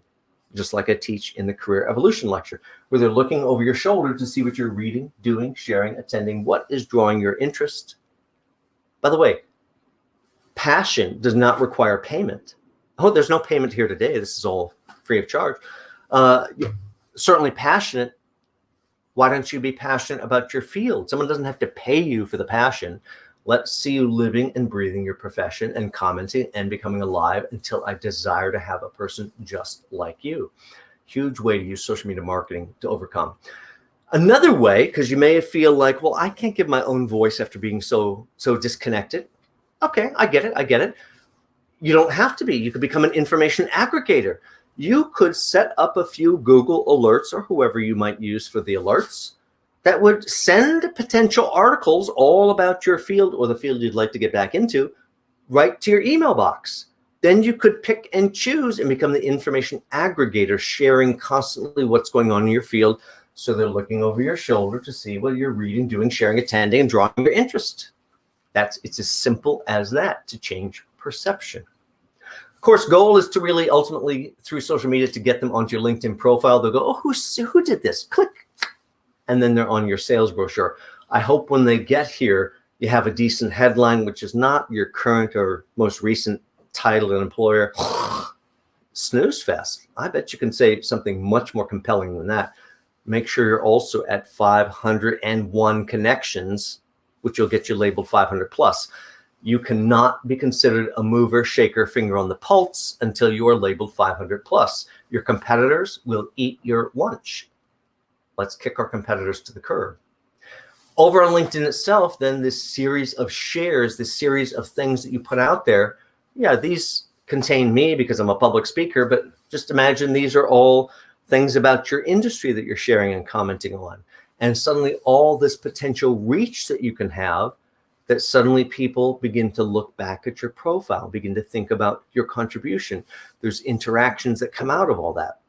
just like I teach in the Career Evolution lecture, where they're looking over your shoulder to see what you're reading, doing, sharing, attending, what is drawing your interest. By the way, passion does not require payment. Oh, there's no payment here today. This is all free of charge. Certainly passionate. Why don't you be passionate about your field? Someone doesn't have to pay you for the passion. Let's see you living and breathing your profession and commenting and becoming alive until I desire to have a person just like you. Huge way to use social media marketing to overcome. Another way, because you may feel like, well, I can't give my own voice after being so disconnected. Okay, I get it. You don't have to be. You could become an information aggregator. You could set up a few Google alerts, or whoever you might use for the alerts, that would send potential articles all about your field or the field you'd like to get back into right to your email box. Then you could pick and choose and become the information aggregator, sharing constantly what's going on in your field. So they're looking over your shoulder to see what you're reading, doing, sharing, attending, and drawing your interest. It's as simple as that to change perception. Of course, goal is to really ultimately, through social media, to get them onto your LinkedIn profile. They'll go, oh, who did this? Click. And then they're on your sales brochure. I hope when they get here, you have a decent headline, which is not your current or most recent title and employer. Snooze fest. I bet you can say something much more compelling than that. Make sure you're also at 501 connections, which will get you labeled 500 plus. You cannot be considered a mover, shaker, finger on the pulse until you are labeled 500 plus. Your competitors will eat your lunch. Let's kick our competitors to the curb. Over on LinkedIn itself, then this series of shares, this series of things that you put out there, yeah, these contain me because I'm a public speaker, but just imagine these are all things about your industry that you're sharing and commenting on. And suddenly all this potential reach that you can have, that suddenly people begin to look back at your profile, begin to think about your contribution. There's interactions that come out of all that.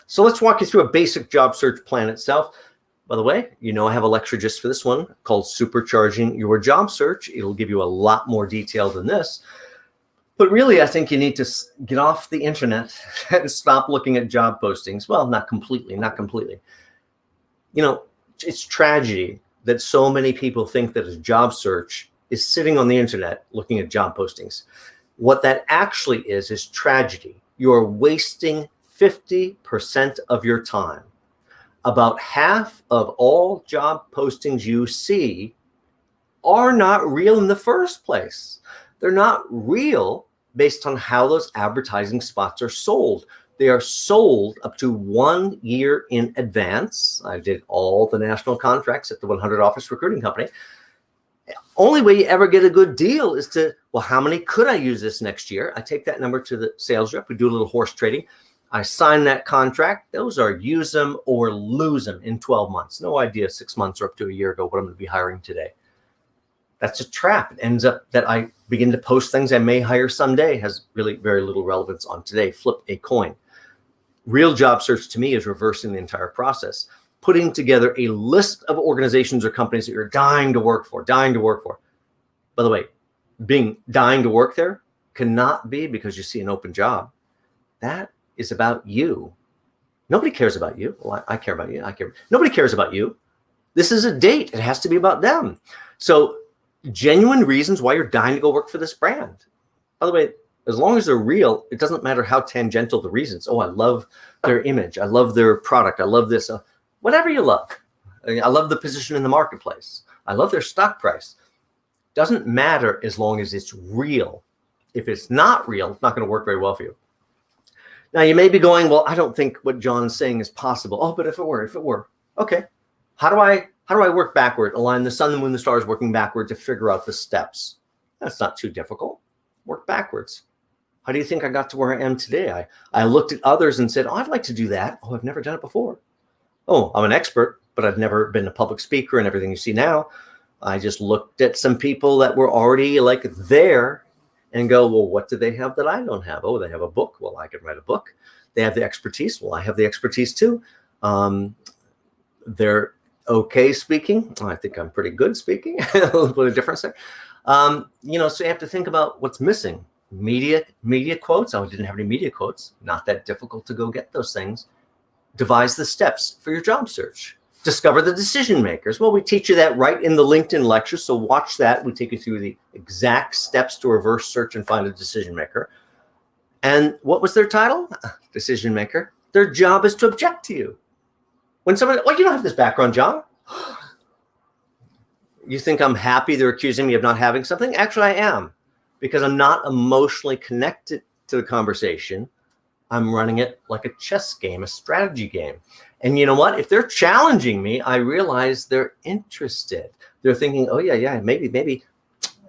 So let's walk you through a basic job search plan itself. By the way, I have a lecture just for this one called Supercharging Your Job Search. It'll give you a lot more detail than this. But really, I think you need to get off the internet and stop looking at job postings. Well, not completely. It's tragedy that so many people think that a job search is sitting on the internet looking at job postings. What that actually is tragedy. You're wasting 50% of your time. About half of all job postings you see are not real in the first place. They're not real based on how those advertising spots are sold. They are sold up to 1 year in advance. I did all the national contracts at the 100 Office Recruiting Company. Only way you ever get a good deal is to, well, how many could I use this next year? I take that number to the sales rep. We do a little horse trading. I sign that contract. Those are use them or lose them in 12 months. No idea 6 months or up to a year ago what I'm going to be hiring today. That's a trap. It ends up that I begin to post things I may hire someday, has really very little relevance on today. Flip a coin. Real job search to me is reversing the entire process, putting together a list of organizations or companies that you're dying to work for. By the way, being dying to work there cannot be because you see an open job. That is about you. Nobody cares about you. Well, I care about you. Nobody cares about you. This is a date. It has to be about them. So genuine reasons why you're dying to go work for this brand. By the way, as long as they're real, it doesn't matter how tangential the reasons. Oh, I love their image. I love their product. I love this. Whatever you love. I love the position in the marketplace. I love their stock price. Doesn't matter as long as it's real. If it's not real, it's not going to work very well for you. Now, you may be going, well, I don't think what John's saying is possible. Oh, but if it were. Okay. How do I work backward? Align the sun, the moon, the stars, working backward to figure out the steps. That's not too difficult. Work backwards. How do you think I got to where I am today? I looked at others and said, oh, I'd like to do that. Oh, I've never done it before. Oh, I'm an expert, but I've never been a public speaker and everything you see now. I just looked at some people that were already like there and go, well, what do they have that I don't have? Oh, they have a book. Well, I could write a book. They have the expertise. Well, I have the expertise too. They're okay speaking. I think I'm pretty good speaking. A little bit of difference there. So you have to think about what's missing. Media quotes. Oh, I didn't have any media quotes. Not that difficult to go get those things. Devise the steps for your job search. Discover the decision makers. Well, we teach you that right in the LinkedIn lecture. So watch that. We take you through the exact steps to reverse search and find a decision maker. And what was their title? Decision maker. Their job is to object to you. When somebody, you don't have this background, John. You think I'm happy they're accusing me of not having something? Actually, I am, because I'm not emotionally connected to the conversation. I'm running it like a chess game, a strategy game. And you know what? If they're challenging me, I realize they're interested. They're thinking, oh, yeah, maybe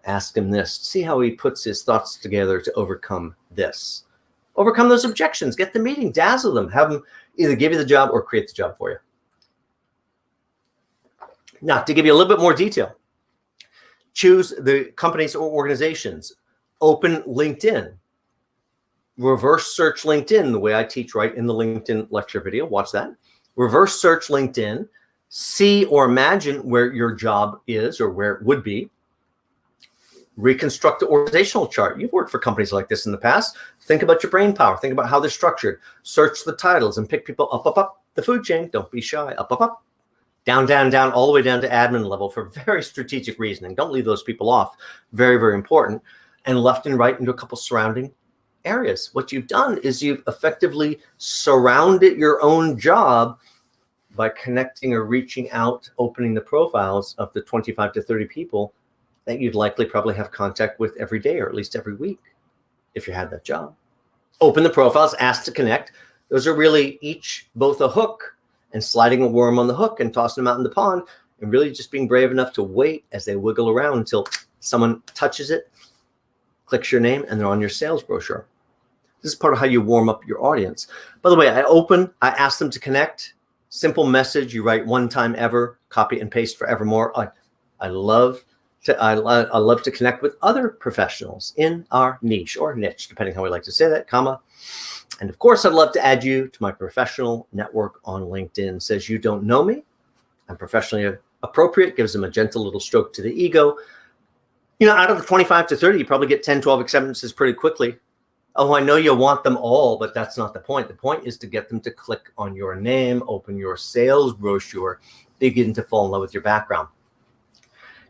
ask him this. See how he puts his thoughts together to overcome this. Overcome those objections. Get the meeting. Dazzle them. Have them either give you the job or create the job for you. Now, to give you a little bit more detail, choose the companies or organizations. Open LinkedIn. Reverse search LinkedIn, the way I teach right in the LinkedIn lecture video. Watch that. Reverse search LinkedIn. See or imagine where your job is or where it would be. Reconstruct the organizational chart. You've worked for companies like this in the past. Think about your brain power. Think about how they're structured. Search the titles and pick people up the food chain. Don't be shy. Up. Down, all the way down to admin level for very strategic reasoning. Don't leave those people off. Very, very important. And left and right into a couple surrounding areas. What you've done is you've effectively surrounded your own job by connecting or reaching out, opening the profiles of the 25 to 30 people that you'd likely probably have contact with every day or at least every week if you had that job. Open the profiles, ask to connect. Those are really each both a hook and sliding a worm on the hook and tossing them out in the pond and really just being brave enough to wait as they wiggle around until someone touches it, clicks your name, and they're on your sales brochure. This is part of how you warm up your audience. By the way, I ask them to connect. Simple message. You write one time ever, copy and paste forevermore. I love to connect with other professionals in our niche or niche, depending how we like to say that, comma. And of course, I'd love to add you to my professional network on LinkedIn. Says you don't know me. I'm professionally appropriate, gives them a gentle little stroke to the ego. Out of the 25 to 30, you probably get 10, 12 acceptances pretty quickly. Oh, I know you want them all, but that's not the point. The point is to get them to click on your name, open your sales brochure, begin to fall in love with your background.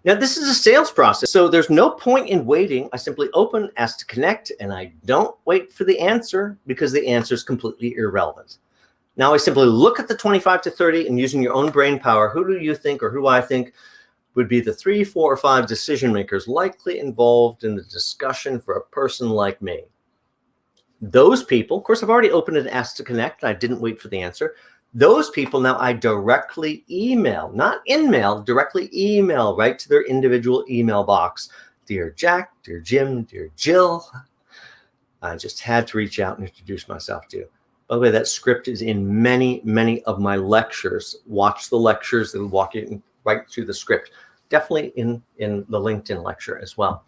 Now, this is a sales process, so there's no point in waiting. I simply open, ask to connect, and I don't wait for the answer because the answer is completely irrelevant. Now, I simply look at the 25 to 30 and using your own brain power, who do you think or who I think would be the 3, 4, or 5 decision makers likely involved in the discussion for a person like me? Those people, of course, I've already opened it and asked to connect. I didn't wait for the answer. Those people now I directly email, not in-mail, directly email right to their individual email box. Dear Jack, dear Jim, dear Jill, I just had to reach out and introduce myself to you. By the way, that script is in many, many of my lectures. Watch the lectures, it'll walk you right through the script. Definitely in the LinkedIn lecture as well.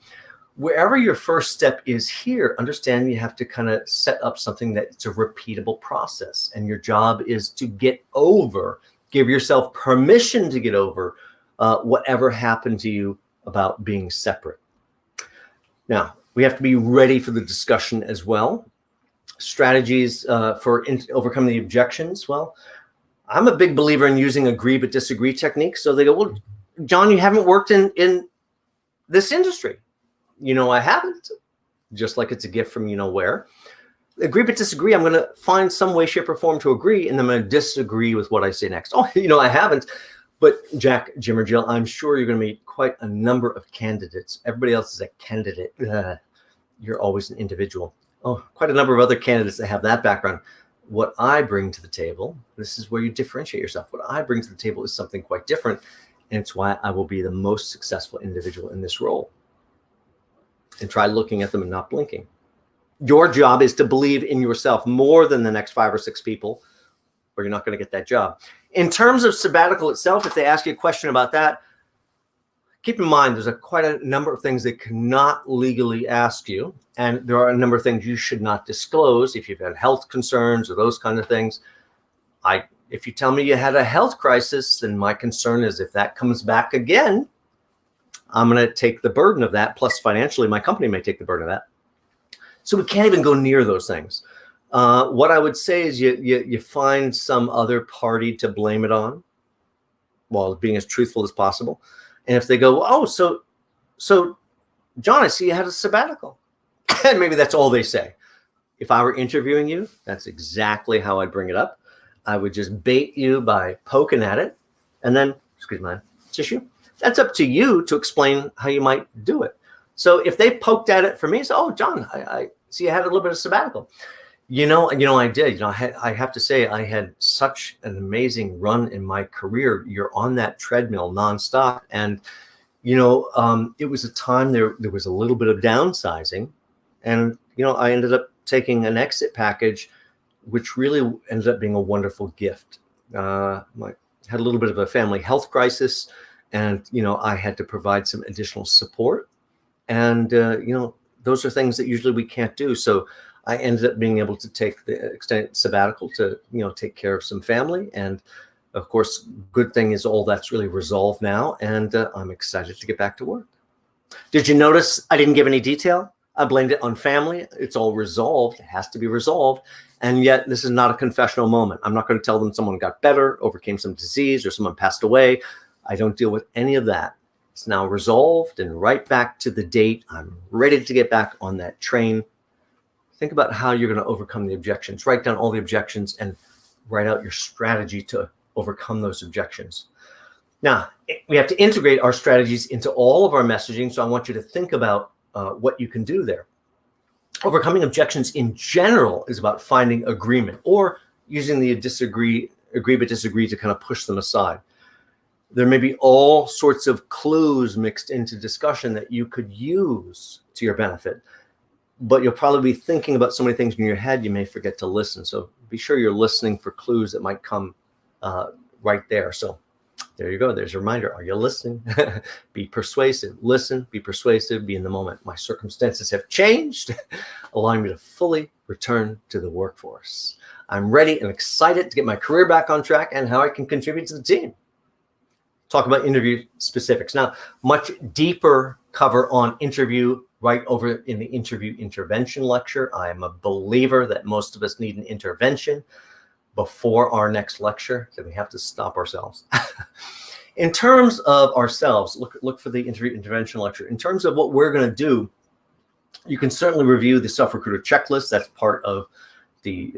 Wherever your first step is here, understand you have to kind of set up something that's a repeatable process. And your job is to get over, give yourself permission to get over whatever happened to you about being separate. Now, we have to be ready for the discussion as well. Strategies for overcoming the objections. Well, I'm a big believer in using agree but disagree techniques. So they go, well, John, you haven't worked in this industry. I haven't, just like it's a gift from where. Agree but disagree, I'm going to find some way, shape, or form to agree, and then I'm going to disagree with what I say next. Oh, I haven't. But Jack, Jim, or Jill, I'm sure you're going to meet quite a number of candidates. Everybody else is a candidate. You're always an individual. Oh, quite a number of other candidates that have that background. What I bring to the table, this is where you differentiate yourself. What I bring to the table is something quite different, and it's why I will be the most successful individual in this role. And try looking at them and not blinking. Your job is to believe in yourself more than the next 5 or 6 people, or you're not going to get that job. In terms of sabbatical itself, if they ask you a question about that, keep in mind there's quite a number of things they cannot legally ask you, and there are a number of things you should not disclose if you've had health concerns or those kind of things. If you tell me you had a health crisis, then my concern is if that comes back again, I'm going to take the burden of that. Plus, financially, my company may take the burden of that. So we can't even go near those things. What I would say is you find some other party to blame it on, while being as truthful as possible. And if they go, oh, so John, I see you had a sabbatical. And maybe that's all they say. If I were interviewing you, that's exactly how I'd bring it up. I would just bait you by poking at it. And then, excuse my tissue. That's up to you to explain how you might do it. So if they poked at it for me, say, oh, John, I see you had a little bit of sabbatical. I did. I have to say I had such an amazing run in my career. You're on that treadmill nonstop. And, it was a time there was a little bit of downsizing. And, I ended up taking an exit package, which really ended up being a wonderful gift. I had a little bit of a family health crisis. And, I had to provide some additional support. And, those are things that usually we can't do. So I ended up being able to take the extended sabbatical to, take care of some family. And, of course, good thing is all that's really resolved now. And I'm excited to get back to work. Did you notice I didn't give any detail? I blamed it on family. It's all resolved. It has to be resolved. And yet this is not a confessional moment. I'm not going to tell them someone got better, overcame some disease, or someone passed away. I don't deal with any of that. It's now resolved and right back to the date. I'm ready to get back on that train. Think about how you're going to overcome the objections. Write down all the objections and write out your strategy to overcome those objections. Now, we have to integrate our strategies into all of our messaging. So I want you to think about what you can do there. Overcoming objections in general is about finding agreement or using the agree but disagree to kind of push them aside. There may be all sorts of clues mixed into discussion that you could use to your benefit, but you'll probably be thinking about so many things in your head, you may forget to listen. So be sure you're listening for clues that might come right there. So there you go. There's a reminder. Are you listening? Be persuasive. Listen, be persuasive, be in the moment. My circumstances have changed, allowing me to fully return to the workforce. I'm ready and excited to get my career back on track and how I can contribute to the team. Talk about interview specifics. Now, much deeper cover on interview right over in the interview intervention lecture. I am a believer that most of us need an intervention before our next lecture, so we have to stop ourselves. In terms of ourselves, look for the interview intervention lecture. In terms of what we're going to do, you can certainly review the self-recruiter checklist. That's part of the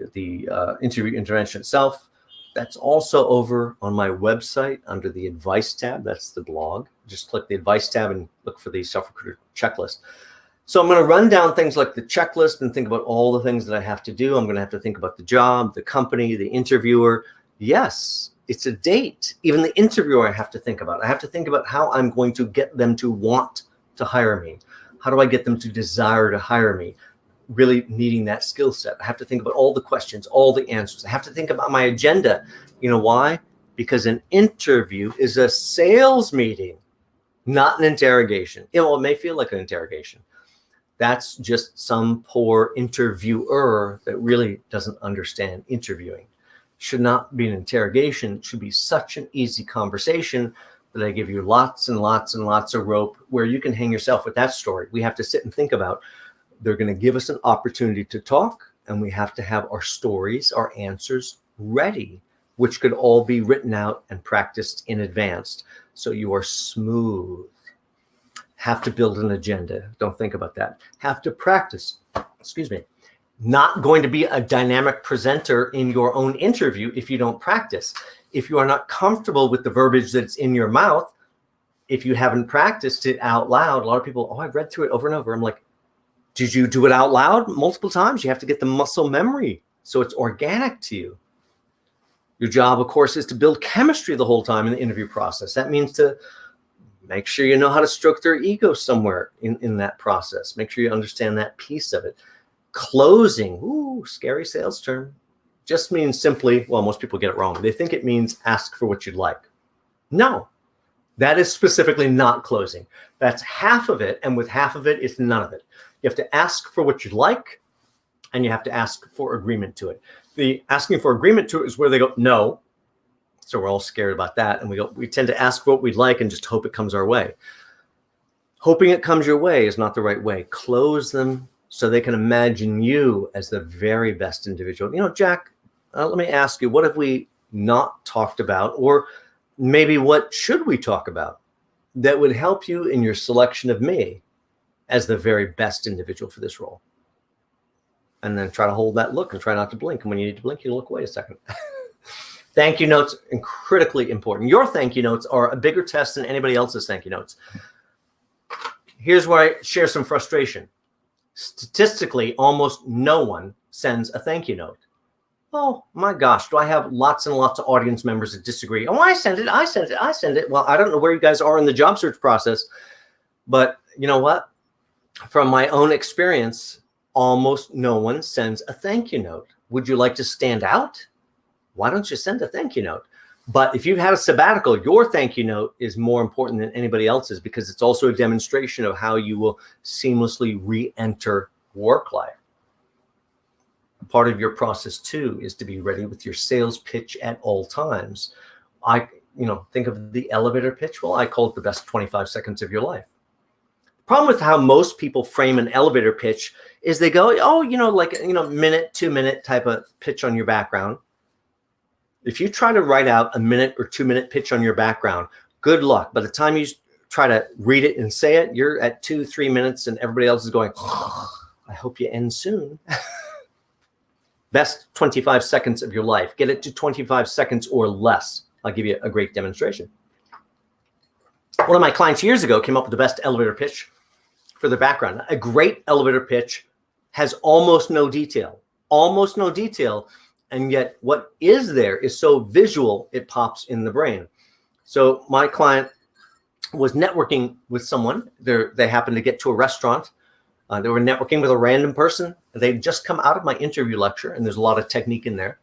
interview intervention itself. That's also over on my website under the advice tab. That's the blog. Just click the advice tab and look for the self-recruiter checklist. So I'm going to run down things like the checklist and think about all the things that I have to do. I'm going to have to think about the job, the company, the interviewer. Yes, it's a date. Even the interviewer I have to think about. I have to think about how I'm going to get them to want to hire me. How do I get them to desire to hire me? really needing that skill set. I have to think about all the questions, all the answers. I have to think about my agenda. You know why? Because an interview is a sales meeting, not an interrogation. It may feel like an interrogation. That's just some poor interviewer that really doesn't understand interviewing. Should not be an interrogation. It should be such an easy conversation that I give you lots and lots and lots of rope where you can hang yourself with that story. We have to sit and think about, they're going to give us an opportunity to talk, and we have to have our stories, our answers ready, which could all be written out and practiced in advance. So you are smooth. Have to build an agenda. Don't think about that. Have to practice. Excuse me. Not going to be a dynamic presenter in your own interview if you don't practice. If you are not comfortable with the verbiage that's in your mouth, if you haven't practiced it out loud, a lot of people, I've read through it over and over. I'm like, did you do it out loud multiple times? You have to get the muscle memory so it's organic to you. Your job, of course, is to build chemistry the whole time in the interview process. That means to make sure you know how to stroke their ego somewhere in that process. Make sure you understand that piece of it. Closing, scary sales term, just means simply, most people get it wrong. They think it means ask for what you'd like. No, that is specifically not closing. That's half of it, and with half of it, it's none of it. You have to ask for what you'd like, and you have to ask for agreement to it. The asking for agreement to it is where they go, no. So we're all scared about that, and we tend to ask for what we'd like and just hope it comes our way. Hoping it comes your way is not the right way. Close them so they can imagine you as the very best individual. Jack, let me ask you, what have we not talked about? Or maybe what should we talk about that would help you in your selection of me as the very best individual for this role? And then try to hold that look and try not to blink. And when you need to blink, you look, wait a second. Thank you notes are critically important. Your thank you notes are a bigger test than anybody else's thank you notes. Here's where I share some frustration. Statistically, almost no one sends a thank you note. Oh my gosh, do I have lots and lots of audience members that disagree? Oh, I sent it. Well, I don't know where you guys are in the job search process, but you know what? From my own experience, almost no one sends a thank you note. Would you like to stand out? Why don't you send a thank you note? But if you've had a sabbatical, your thank you note is more important than anybody else's because it's also a demonstration of how you will seamlessly re-enter work life. Part of your process too is to be ready with your sales pitch at all times. Think of the elevator pitch. Well, I call it the best 25 seconds of your life. The problem with how most people frame an elevator pitch is they go, minute, 2 minute type of pitch on your background. If you try to write out a minute or 2 minute pitch on your background, good luck. By the time you try to read it and say it, you're at 2-3 minutes and everybody else is going, I hope you end soon. Best 25 seconds of your life. Get it to 25 seconds or less. I'll give you a great demonstration. One of my clients years ago came up with the best elevator pitch for their background. A great elevator pitch has almost no detail. And yet what is there is so visual, it pops in the brain. So my client was networking with someone. They happened to get to a restaurant. They were networking with a random person. They'd just come out of my interview lecture, and there's a lot of technique in there.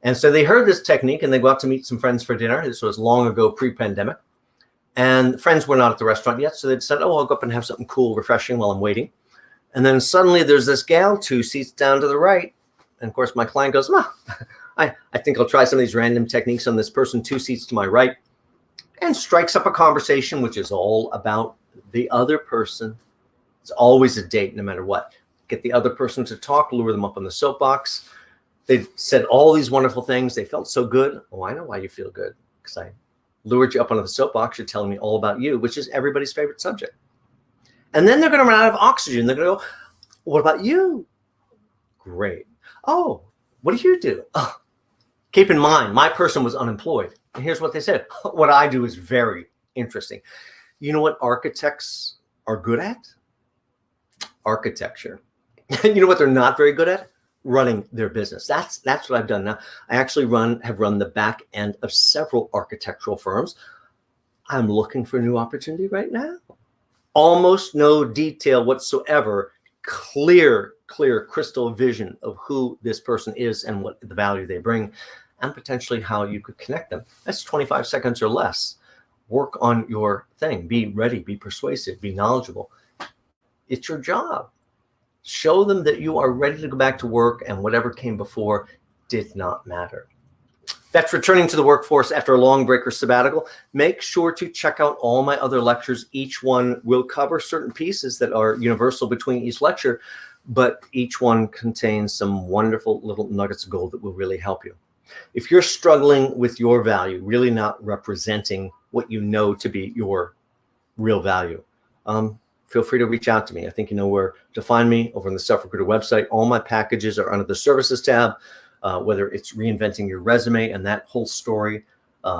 And so they heard this technique, and they go out to meet some friends for dinner. This was long ago, pre-pandemic. And friends were not at the restaurant yet, so they said, I'll go up and have something cool, refreshing while I'm waiting. And then suddenly there's this gal 2 seats down to the right. And of course, my client goes, I think I'll try some of these random techniques on this person 2 seats to my right, and strikes up a conversation, which is all about the other person. It's always a date, no matter what. Get the other person to talk, lure them up on the soapbox. They said all these wonderful things. They felt so good. Oh, I know why you feel good, because I lured you up onto the soapbox. You're telling me all about you, which is everybody's favorite subject. And then they're going to run out of oxygen. They're going to go, what about you? Great. Oh, what do you do? Oh. Keep in mind, my person was unemployed. And here's what they said. What I do is very interesting. You know what architects are good at? Architecture. You know what they're not very good at? Running their business. That's what I've done now. I actually have run the back end of several architectural firms. I'm looking for a new opportunity right now. Almost no detail whatsoever. Clear clear, crystal vision of who this person is and what the value they bring, and potentially how you could connect them. That's 25 seconds or less. Work on your thing. Be ready, be persuasive, be knowledgeable. It's your job. Show them that you are ready to go back to work and whatever came before did not matter. That's returning to the workforce after a long break or sabbatical. Make sure to check out all my other lectures. Each one will cover certain pieces that are universal between each lecture, but each one contains some wonderful little nuggets of gold that will really help you. If you're struggling with your value, really not representing what you know to be your real value, feel free to reach out to me. I think you know where to find me over on the Self-Recruiter website. All my packages are under the Services tab. Whether it's reinventing your resume and that whole story,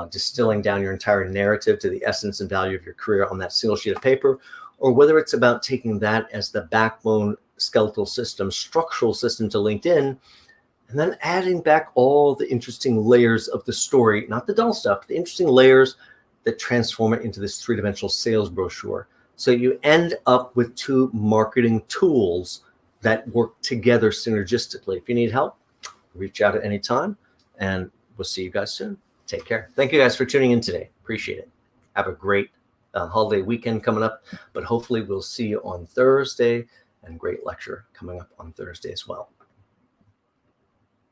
distilling down your entire narrative to the essence and value of your career on that single sheet of paper, or whether it's about taking that as the backbone, skeletal system, structural system to LinkedIn, and then adding back all the interesting layers of the story, not the dull stuff, the interesting layers that transform it into this three-dimensional sales brochure. So you end up with two marketing tools that work together synergistically. If you need help, reach out at any time, and we'll see you guys soon. Take care. Thank you guys for tuning in today. Appreciate it. Have a great holiday weekend coming up, but hopefully we'll see you on Thursday, and great lecture coming up on Thursday as well.